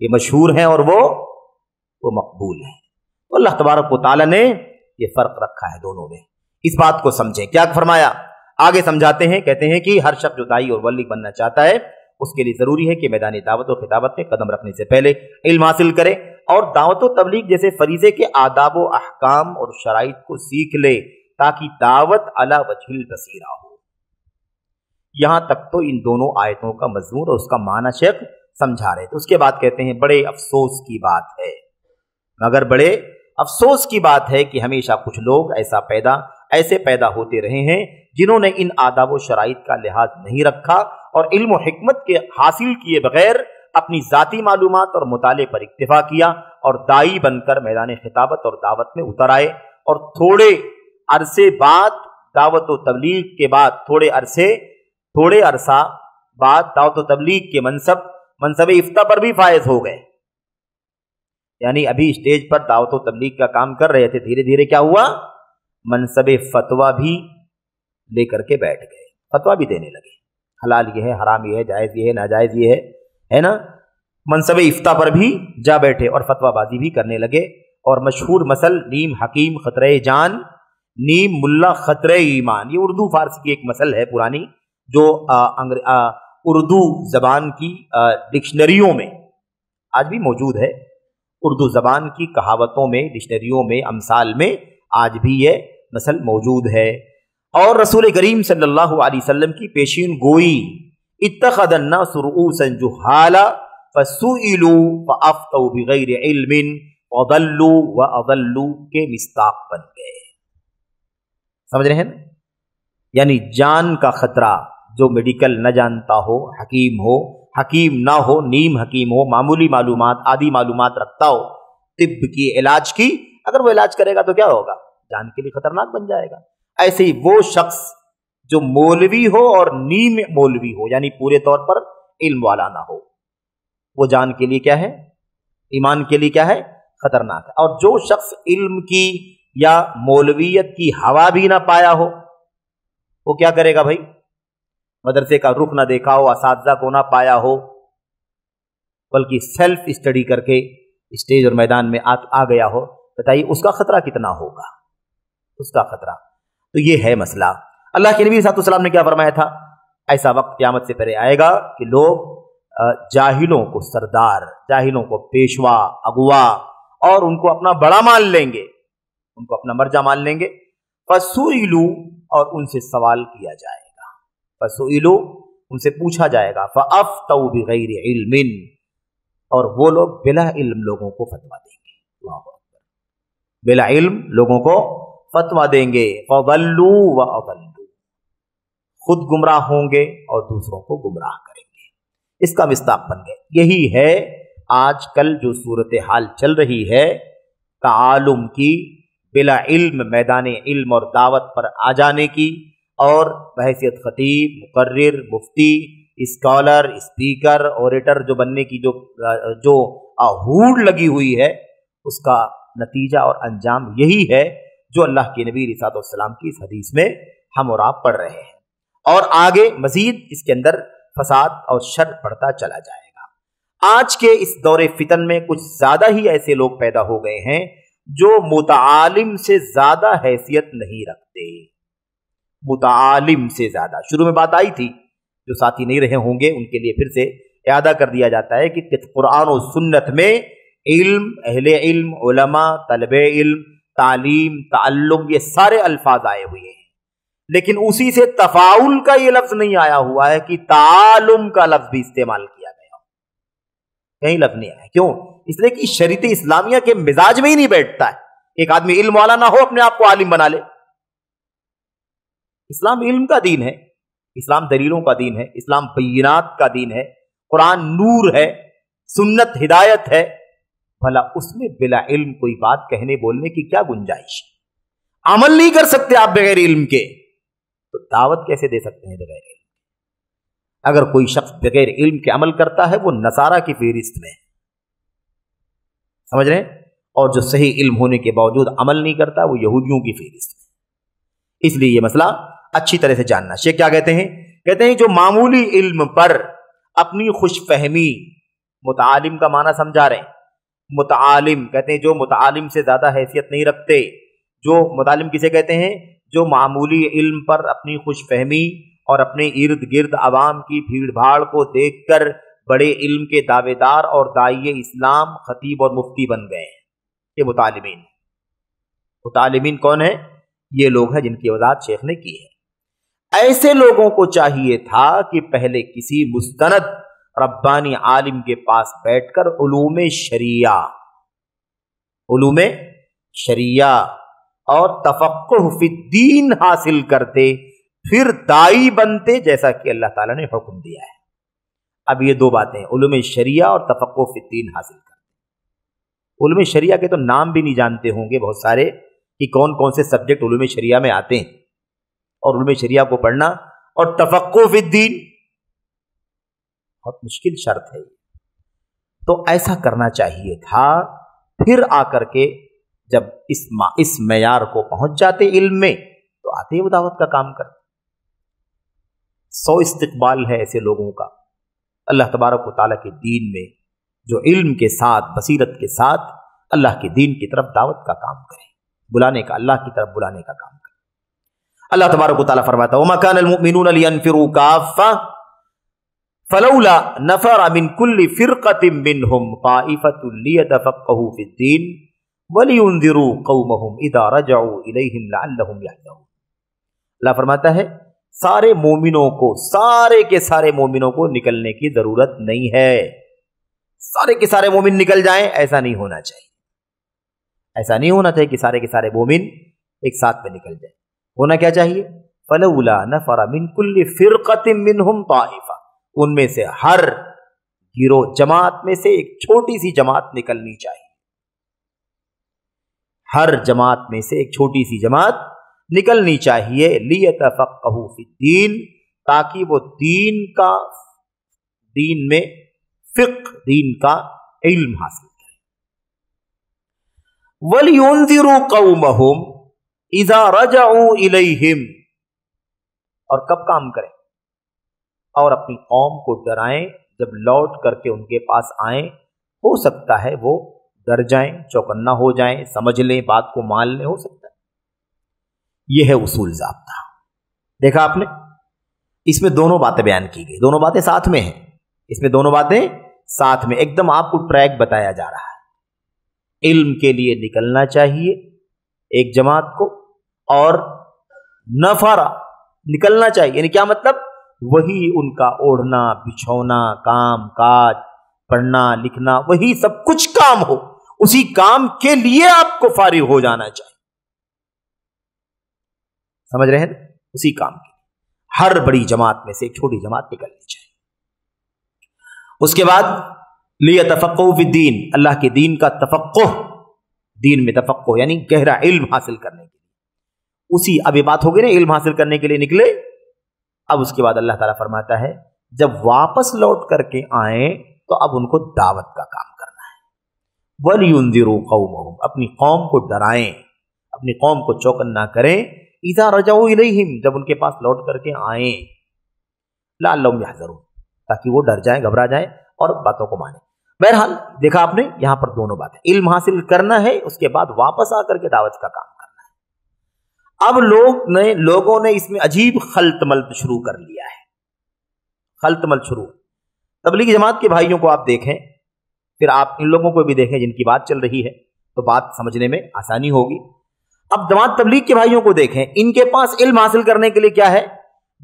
B: یہ مشہور ہیں اور وہ مقبول ہیں. تو اللہ تبارک و تعالیٰ نے یہ فرق رکھا ہے دونوں میں. اس بات کو سمجھیں. کیا فرمایا؟ آگے سمجھاتے ہیں. کہتے ہیں کہ ہر شخص جو داعی اور ولی بننا چاہتا ہے اس کے لیے ضروری ہے کہ میدان دعوت و خطابت میں قدم رکھنے سے پہلے علم حاصل کرے اور دعوت و تبلیغ جیسے فریضے کے آداب و احکام اور شرائط کو سیکھ لے تاکہ دعوت علی وجہ البصیرہ ہو. یہاں تک تو ان دونوں آیتوں کا مضمون اور اس کا معنی شیخ سمجھا رہے تھے. اس کے بعد کہتے ہیں بڑے افسوس کی بات ہے، مگر بڑے افسوس کی بات ہے کہ ہمیشہ کچھ لوگ ایسے پیدا ہوتے رہے ہیں جنہوں نے ان آداب و شرائط کا لحاظ نہیں رکھا اور علم و حکمت کے حاصل کیے بغیر اپنی ذاتی معلومات اور مطالعے پر اکتفا کیا اور داعی بن کر میدان خطابت اور دعوت میں اتر آئے اور تھوڑے عرصے بعد دعوت و تبلیغ کے بعد تھوڑے عرصہ بعد دعوت و تبلیغ کے منصب افتاء پر بھی فائز ہو گئے. یعنی ابھی اسٹیج پر دعوت و تبلیغ کا کام کر رہے تھے، دھیرے دھیرے کیا ہوا؟ منصب فتویٰ بھی لے کر کے بیٹھ گئے، فتویٰ بھی دینے لگے، حلال یہ ہے، حرام یہ ہے، جائز یہ ہے، ناجائز یہ ہے نا. منصب افتاء پر بھی جا بیٹھے اور فتویٰ بازی بھی کرنے لگے. اور مشہور مثل نیم حکیم خطرہ جان، نیم ملا خطرہ ایمان، یہ اردو فارسی کی ایک مثل ہے پرانی جو اردو زبان کی ڈکشنریوں میں آج بھی موجود ہے. اردو زبان کی کہاوتوں میں، ڈکشنریوں میں، امثال میں آج بھی یہ مثل موجود ہے. اور رسول کریم صلی اللہ علیہ وسلم کی پیشین گوئی اتخذ الناس رؤوسا جہالا فسئلوا فافتوا بغیر علم وضلوا واضلوا کے مصداق بن گئے. سمجھ رہے ہیں نا؟ یعنی جان کا خطرہ، جو میڈیکل نہ جانتا ہو، حکیم نہ ہو، نیم حکیم ہو، معمولی معلومات، آدھی معلومات رکھتا ہو طب کی، علاج کی، اگر وہ علاج کرے گا تو کیا ہوگا؟ جان کے لیے خطرناک بن جائے گا. ایسے ہی وہ شخص جو مولوی ہو اور نیم مولوی ہو، یعنی پورے طور پر علم والا نہ ہو، وہ جان کے لیے کیا ہے؟ ایمان کے لیے کیا ہے؟ خطرناک ہے. اور جو شخص علم کی یا مولویت کی ہوا بھی نہ پایا ہو، وہ کیا کرے گا بھائی؟ مدرسے کا رخ نہ دیکھا ہو، اساتذہ کو نہ پایا ہو، بلکہ سیلف اسٹڈی کر کے اسٹیج اور میدان میں آ گیا ہو، بتائیے اس کا خطرہ کتنا ہوگا؟ اس کا خطرہ. تو یہ ہے مسئلہ. اللہ کے نبی صلی اللہ علیہ وسلم نے کیا فرمایا تھا؟ ایسا وقت قیامت سے پہلے آئے گا کہ لوگ جاہلوں کو سردار، جاہلوں کو پیشوا، اغوا، اور ان کو اپنا بڑا مان لیں گے، ان کو اپنا مرجع مان لیں گے. فسئلوا، اور ان سے سوال کیا جائے گا. فسئلوا، ان سے پوچھا جائے گا. فافتوا بغیر علم، اور وہ لوگ بلا علم لوگوں کو فتویٰ دیں گے. اللہ اکبر، بلا علم لوگوں کو فتویٰ دیں گے. فضلوا واضلوا، خود گمراہ ہوں گے اور دوسروں کو گمراہ کریں گے. اس کا مصداق بن گئے. یہی ہے آج کل جو صورتحال چل رہی ہے تعالم کی، بلا علم میدان علم اور دعوت پر آ جانے کی، اور بحیثیت خطیب، مقرر، مفتی، اسکالر، اسپیکر، اوریٹر جو بننے کی جو ہوڑ لگی ہوئی ہے، اس کا نتیجہ اور انجام یہی ہے جو اللہ کے نبی علیہ السلام کی اس حدیث میں ہم اور آپ پڑھ رہے ہیں. اور آگے مزید اس کے اندر فساد اور شر بڑھتا چلا جائے گا. آج کے اس دور فتن میں کچھ زیادہ ہی ایسے لوگ پیدا ہو گئے ہیں جو متعالم سے زیادہ حیثیت نہیں رکھتے. متعالم سے زیادہ، شروع میں بات آئی تھی، جو ساتھی نہیں رہے ہوں گے ان کے لیے پھر سے اعادہ کر دیا جاتا ہے کہ قرآن و سنت میں علم، اہل علم، علماء، طلب علم، تعلیم، تعلم، یہ سارے الفاظ آئے ہوئے ہیں، لیکن اسی سے تفاعل کا یہ لفظ نہیں آیا ہوا ہے کہ تعالم کا لفظ بھی استعمال کیا گیا. کہیں لفظ نہیں آیا. کیوں؟ اس لیے کہ شریعت اسلامیہ کے مزاج میں ہی نہیں بیٹھتا ہے. ایک آدمی علم والا نہ ہو اپنے آپ کو عالم بنا لے. اسلام علم کا دین ہے، اسلام دلیلوں کا دین ہے، اسلام بینات کا دین ہے، قرآن نور ہے، سنت ہدایت ہے. بھلا اس میں بلا علم کوئی بات کہنے بولنے کی کیا گنجائش؟ عمل نہیں کر سکتے آپ بغیر علم کے، تو دعوت کیسے دے سکتے ہیں بغیر علم؟ اگر کوئی شخص بغیر علم کے عمل کرتا ہے وہ نصارہ کی فہرست میں، سمجھ رہے ہیں، اور جو صحیح علم ہونے کے باوجود عمل نہیں کرتا وہ یہودیوں کی فہرست میں. اس لیے یہ مسئلہ اچھی طرح سے جاننا. شیخ کیا کہتے ہیں؟ کہتے ہیں جو معمولی علم پر اپنی خوش فہمی، متعالم کا معنی سمجھا رہے ہیں. متعالم کہتے ہیں جو متعالم سے زیادہ حیثیت نہیں رکھتے. جو متعلم کسے کہتے ہیں؟ جو معمولی علم پر اپنی خوش فہمی اور اپنے ارد گرد عوام کی بھیڑ بھاڑ کو دیکھ کر بڑے علم کے دعوے دار اور داعی اسلام، خطیب اور مفتی بن گئے ہیں. یہ متعلمین. متعلمین کون ہیں؟ یہ لوگ ہیں جن کی وضاحت شیخ نے کی ہے. ایسے لوگوں کو چاہیے تھا کہ پہلے کسی مستند ربانی عالم کے پاس بیٹھ کر علوم شریعہ اور تفقہ فی الدین حاصل کرتے، پھر داعی بنتے جیسا کہ اللہ تعالیٰ نے حکم دیا ہے. اب یہ دو باتیں، علوم شریعہ اور تفقہ فی الدین حاصل کرتے. علوم شریعہ کے تو نام بھی نہیں جانتے ہوں گے بہت سارے کہ کون کون سے سبجیکٹ علوم شریعہ میں آتے ہیں، اور علوم شریعہ کو پڑھنا اور تفقہ فی الدین بہت مشکل شرط ہے. تو ایسا کرنا چاہیے تھا. پھر آ کر کے جب اس معیار کو پہنچ جاتے علم میں تو آتے وہ دعوت کا کام کرتے. 100 استقبال ہے ایسے لوگوں کا. اللہ تبارک و تعالیٰ کے دین میں جو علم کے ساتھ بصیرت کے ساتھ اللہ کے دین کی طرف دعوت کا کام کریں، بلانے کا، اللہ کی طرف بلانے کا کام کریں. اللہ تبارک و تعالیٰ فرماتا ہے وَمَا كَانَ الْمُؤْمِنُونَ لِيَنْفِرُوا كَافَّةً فَلَوْلَا نَفَرَ مِنْ كُلِّ فِرْقَةٍ مِّنْهُمْ طَائِفَةٌ لِيَتَفَقَّهُوا فِي الدِّينِ وَلِيُنذِرُوا قَوْمَهُمْ إِذَا رَجَعُوا إِلَيْهِمْ لَعَلَّهُمْ يَحْذَرُونَ. اللہ فرماتا ہے سارے مومنوں کو، سارے کے سارے مومنوں کو نکلنے کی ضرورت نہیں ہے. سارے کے سارے مومن نکل جائیں، ایسا نہیں ہونا چاہیے. ایسا نہیں ہونا چاہیے کہ سارے کے سارے مومن ایک ساتھ میں نکل جائیں. ہونا کیا چاہیے؟ فَلَوْلَا نَفَرَ مِنْ كُلِّ فِرْقَةٍ مِّنْهُمْ طَائِفَةٌ، ان میں سے ہر گروہ جماعت میں سے ایک چھوٹی سی جماعت نکلنی چاہیے. ہر جماعت میں سے ایک چھوٹی سی جماعت نکلنی چاہیے. لیتفقہوا فی الدین، تاکہ وہ دین میں فقہ، دین کا علم حاصل کریں. وَلْيُنذِرُوا قَوْمَهُمْ اِذَا رَجَعُوا إِلَيْهِمْ، اور کب کام کریں؟ اور اپنی قوم کو ڈرائیں جب لوٹ کر کے ان کے پاس آئیں. ہو سکتا ہے وہ ڈر جائیں، چوکنا ہو جائیں، سمجھ لیں، بات کو مان لیں، ہو سکتا ہے. یہ ہے اصول ضابطہ. دیکھا آپ نے، اس میں دونوں باتیں بیان کی گئی، دونوں باتیں ساتھ میں ہیں. اس میں دونوں باتیں ساتھ میں، ایک دم آپ کو ٹریک بتایا جا رہا ہے. علم کے لیے نکلنا چاہیے ایک جماعت کو، اور نفرا نکلنا چاہیے. یعنی کیا مطلب؟ وہی ان کا اوڑھنا بچھونا، کام کاج، پڑھنا لکھنا، وہی سب کچھ کام ہو، اسی کام کے لیے آپ کو فارغ ہو جانا چاہیے. سمجھ رہے ہیں؟ اسی کام کے لیے ہر بڑی جماعت میں سے ایک چھوٹی جماعت نکلنی چاہیے. اس کے بعد لیتفقہوا فی الدین، اللہ کے دین کا تفقہ، دین میں تفقہ یعنی گہرا علم حاصل کرنے کے لیے. اسی اب یہ بات ہو گئی نا، علم حاصل کرنے کے لیے نکلے. اب اس کے بعد اللہ تعالیٰ فرماتا ہے جب واپس لوٹ کر کے آئیں تو اب ان کو دعوت کا کام کرنا ہے. وَلْيُنذِرُوا قَوْمَهُمْ، اپنی قوم کو ڈرائیں، اپنی قوم کو چوکنا کریں. اِذَا رَجَعُوا إِلَيْهِمْ، جب ان کے پاس لوٹ کر کے آئیں. لَعَلَّهُمْ يَحْذَرُونَ، تاکہ وہ ڈر جائیں، گھبرا جائیں اور باتوں کو مانیں. بہرحال دیکھا آپ نے یہاں پر دونوں باتیں، علم حاصل کرنا ہے، اس کے بعد واپس آ کر کے دعوت کا کام. اب لوگوں نے اس میں عجیب خلط ملط شروع کر لیا ہے. خلط ملط شروع. تبلیغی جماعت کے بھائیوں کو آپ دیکھیں، پھر آپ ان لوگوں کو بھی دیکھیں جن کی بات چل رہی ہے، تو بات سمجھنے میں آسانی ہوگی. اب جماعت تبلیغ کے بھائیوں کو دیکھیں، ان کے پاس علم حاصل کرنے کے لیے کیا ہے؟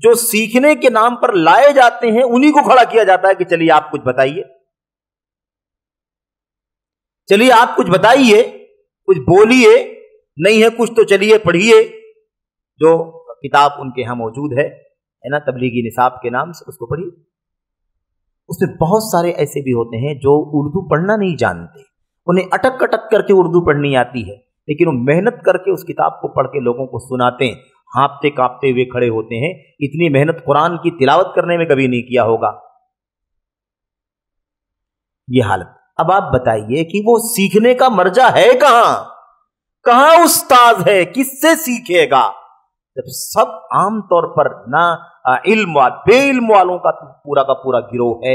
B: جو سیکھنے کے نام پر لائے جاتے ہیں انہی کو کھڑا کیا جاتا ہے کہ چلیے آپ کچھ بتائیے، چلیے آپ کچھ بتائیے، کچھ بولیے. نہیں ہے کچھ تو چلیے پڑھیے. جو کتاب ان کے ہاں موجود ہے نا تبلیغی نصاب کے نام سے، اس کو پڑھیے. اس میں بہت سارے ایسے بھی ہوتے ہیں جو اردو پڑھنا نہیں جانتے، انہیں اٹک اٹک کر کے اردو پڑھنی آتی ہے، لیکن وہ محنت کر کے اس کتاب کو پڑھ کے لوگوں کو سناتے ہیں، ہانپتے کانپتے ہوئے کھڑے ہوتے ہیں. اتنی محنت قرآن کی تلاوت کرنے میں کبھی نہیں کیا ہوگا. یہ حالت. اب آپ بتائیے کہ وہ سیکھنے کا مرجع ہے کہاں استاد ہے، کس سے سیکھے گا؟ جب سب عام طور پر نہ بے علم والوں کا پورا گروہ ہے،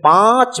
B: 5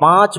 B: 5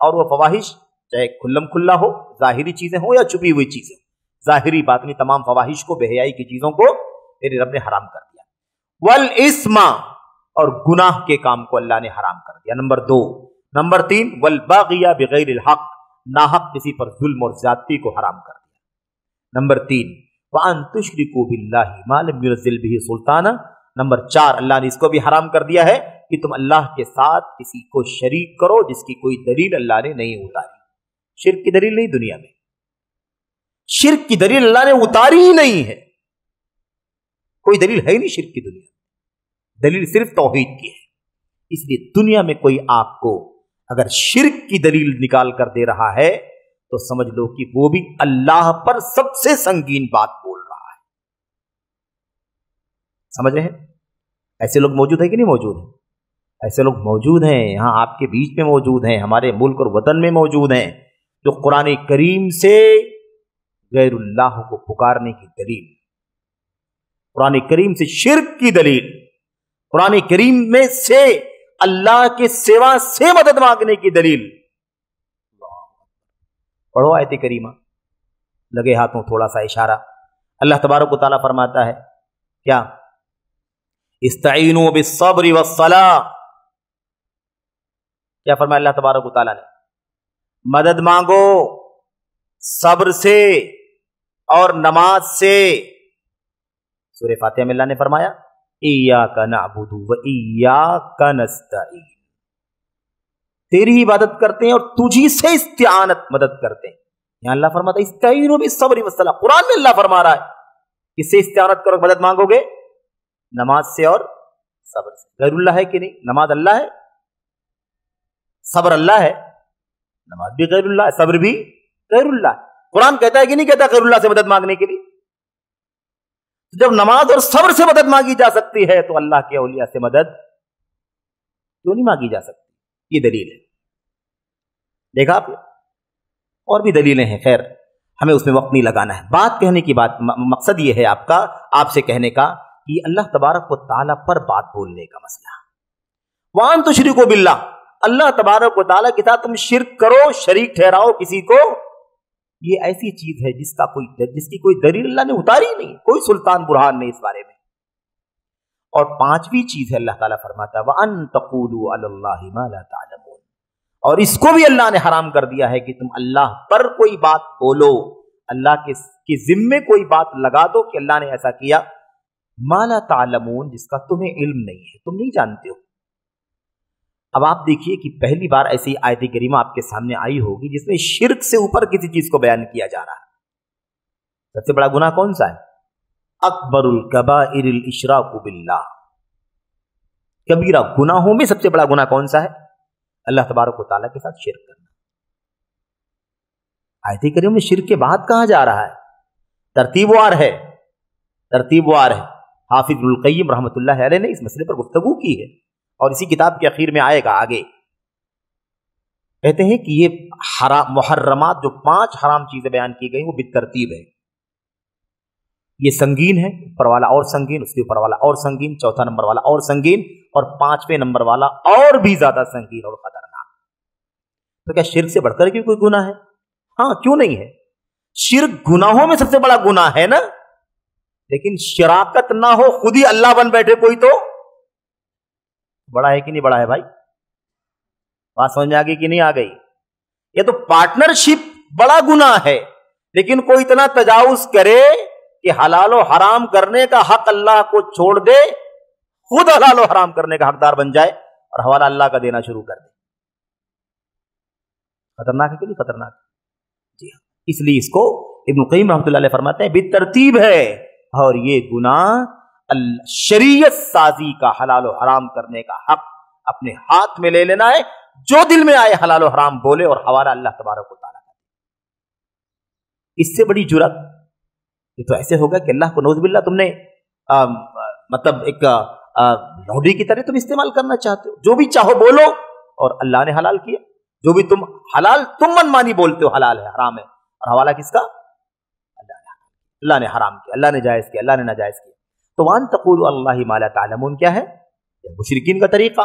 B: اور وہ فواحش چاہے کھلم کھلا ہو، ظاہری چیزیں ہوں یا چھپی ہوئی چیزیں، ظاہری باطنی تمام فواحش کو، بے حیائی کی چیزوں کو میرے رب نے حرام کر دیا۔ وَالْإِثْمَ، اور گناہ کے کام کو اللہ نے حرام کر دیا، نمبر 2۔ نمبر 3، وَالْبَاغِيَ بِغَيْرِ الْحَقِّ، ناحق کسی پر ظلم اور زیادتی کو حرام کر دیا، نمبر 3۔ وَأَن تُشْرِكُوا بِاللَّهِ مَا لَمْ يُنَزِّلْ بِهِ سُلْطَانًا، نمبر 4، اللہ نے اس کو بھی حرام کر دیا ہے کہ تم اللہ کے ساتھ کسی کو شریک کرو جس کی کوئی دلیل اللہ نے نہیں اتاری۔ شرک کی دلیل نہیں دنیا میں، شرک کی دلیل اللہ نے اتاری ہی نہیں ہے، کوئی دلیل ہے ہی نہیں شرک کی دنیا میں، دلیل صرف توحید کی ہے۔ اس لیے دنیا میں کوئی آپ کو اگر شرک کی دلیل نکال کر دے رہا ہے تو سمجھ لو کہ وہ بھی اللہ پر سب سے سنگین بات بول رہا ہے۔ سمجھ رہے ہیں؟ ایسے لوگ موجود ہیں کہ نہیں موجود ہیں؟ ایسے لوگ موجود ہیں، یہاں آپ کے بیچ میں موجود ہیں، ہمارے ملک اور وطن میں موجود ہیں، جو قرآن کریم سے غیر اللہ کو پکارنے کی دلیل، قرآن کریم سے شرک کی دلیل، قرآن کریم میں سے اللہ کے سوا سے مدد مانگنے کی دلیل۔ پڑھو آیت کریمہ، لگے ہاتھوں تھوڑا سا اشارہ۔ اللہ تبارک و تعالیٰ فرماتا ہے کیا؟ استعینوا بالصبر والصلاۃ، کیا فرمایا اللہ تبارک و تعالیٰ نے؟ مدد مانگو صبر سے اور نماز سے۔ سورہ فاتحہ میں اللہ نے فرمایا ایاک نعبد و ایاک نستعین، تیری عبادت کرتے ہیں اور تجھی سے استعانت مدد کرتے ہیں۔ یہاں اللہ فرماتا ہے استعینوا بالصبر والصلاۃ، قرآن میں اللہ فرما رہا ہے کس سے استعانت کرو، مدد مانگو گے؟ نماز سے اور صبر سے۔ غیر اللہ ہے کہ نہیں؟ نماز اللہ ہے، صبر اللہ ہے، نماز بھی غیر اللہ ہے، صبر بھی غیر اللہ ہے۔ قرآن کہتا ہے کہ نہیں کہتا غیر اللہ سے مدد مانگنے کے لیے؟ جب نماز اور صبر سے مدد مانگی جا سکتی ہے تو اللہ کے اولیاء سے مدد کیوں نہیں مانگی جا سکتی؟ یہ دلیل ہے، دیکھا آپ نے؟ اور بھی دلیلیں ہیں، خیر ہمیں اس میں وقت نہیں لگانا ہے۔ بات کہنے کی بات، مقصد یہ ہے آپ کا، آپ سے کہنے کا کہ اللہ تبارک و تعالیٰ پر بات بولنے کا مسئلہ۔ وَأَن تُشْرِكُوا بِاللَّهِ، اللہ تبارک و تعالیٰ کے ساتھ تم شرک کرو، شریک ٹھہراؤ کسی کو، یہ ایسی چیز ہے جس کی کوئی دلیل اللہ نے اتاری نہیں، کوئی سلطان برہان نہیں اس بارے میں۔ اور 5ویں چیز ہے اللہ تعالیٰ فرماتا ہے وَأَن تَقُولُوا عَلَى اللَّهِ مَا لَا تَعْلَمُونَ، اور اس کو بھی اللہ نے حرام کر دیا ہے کہ تم اللہ پر کوئی بات بولو، اللہ کے ذمے کوئی بات لگا دو کہ اللہ نے ایسا کیا، ما لا تعلمون، جس کا تمہیں علم نہیں ہے، تم نہیں جانتے ہو۔ اب آپ دیکھیے کہ پہلی بار ایسی آیت کریمہ آپ کے سامنے آئی ہوگی جس میں شرک سے اوپر کسی چیز کو بیان کیا جا رہا ہے۔ سب سے بڑا گناہ کون سا ہے؟ اکبر الکبائر الاشراک باللہ، کبیرہ گناہوں میں سب سے بڑا گناہ کون سا ہے؟ اللہ تبارک و تعالیٰ کے ساتھ شرک کرنا۔ آیت کریمہ میں شرک کے بعد کہاں جا رہا ہے؟ ترتیب وار ہے، ترتیب وار ہے۔ حافظ ابن القیم رحمۃ اللہ علیہ نے اس مسئلے پر گفتگو کی ہے اور اسی کتاب کے اخیر میں آئے گا آگے۔ کہتے ہیں کہ یہ محرمات جو 5 حرام چیزیں بیان کی گئی وہ بالترتیب ہے۔ یہ سنگین ہے، اوپر والا اور سنگین، اس کے اوپر والا اور سنگین، چوتھا نمبر والا اور سنگین، اور 5ویں نمبر والا اور بھی زیادہ سنگین اور خطرناک۔ تو کیا شرک سے بڑھ کر کے کوئی گناہ ہے؟ ہاں، کیوں نہیں ہے؟ شرک گناہوں میں سب سے بڑا گناہ ہے نا، لیکن شراکت نہ ہو، خود ہی اللہ بن بیٹھے کوئی، تو بڑا ہے کہ نہیں بڑا ہے بھائی؟ بات سمجھ میں آ گئی کہ نہیں آ گئی؟ یہ تو پارٹنرشپ بڑا گناہ ہے، لیکن کوئی اتنا تجاوز کرے کہ حلال و حرام کرنے کا حق اللہ کو چھوڑ دے، خود حلال و حرام کرنے کا حقدار بن جائے اور حوالہ اللہ کا دینا شروع کر دے۔ خطرناک ہے کہ نہیں خطرناک؟ جی ہاں، اس لیے اس کو ابن القیم رحمۃ اللہ علیہ فرماتے ہیں بالترتیب ہے، اور یہ گناہ شریعت سازی کا، حلال و حرام کرنے کا حق اپنے ہاتھ میں لے لینا ہے، جو دل میں آئے حلال و حرام بولے اور حوالہ اللہ تبارک و تعالیٰ کا۔ اس سے بڑی جرات یہ تو ایسے ہوگا کہ اللہ کو نعوذ باللہ تم نے مطلب ایک لوڈی کی طرح تم استعمال کرنا چاہتے ہو، جو بھی چاہو بولو، اور اللہ نے حلال کیا، جو بھی تم حلال تم منمانی بولتے ہو حلال ہے، حرام ہے، اور حوالہ کس کا؟ اللہ نے حرام کیا، اللہ نے جائز کیا، اللہ نے ناجائز کیا۔ تو وان تقولوا علی اللہ ما لا تعلمون کیا ہے؟ مشرکین کا طریقہ،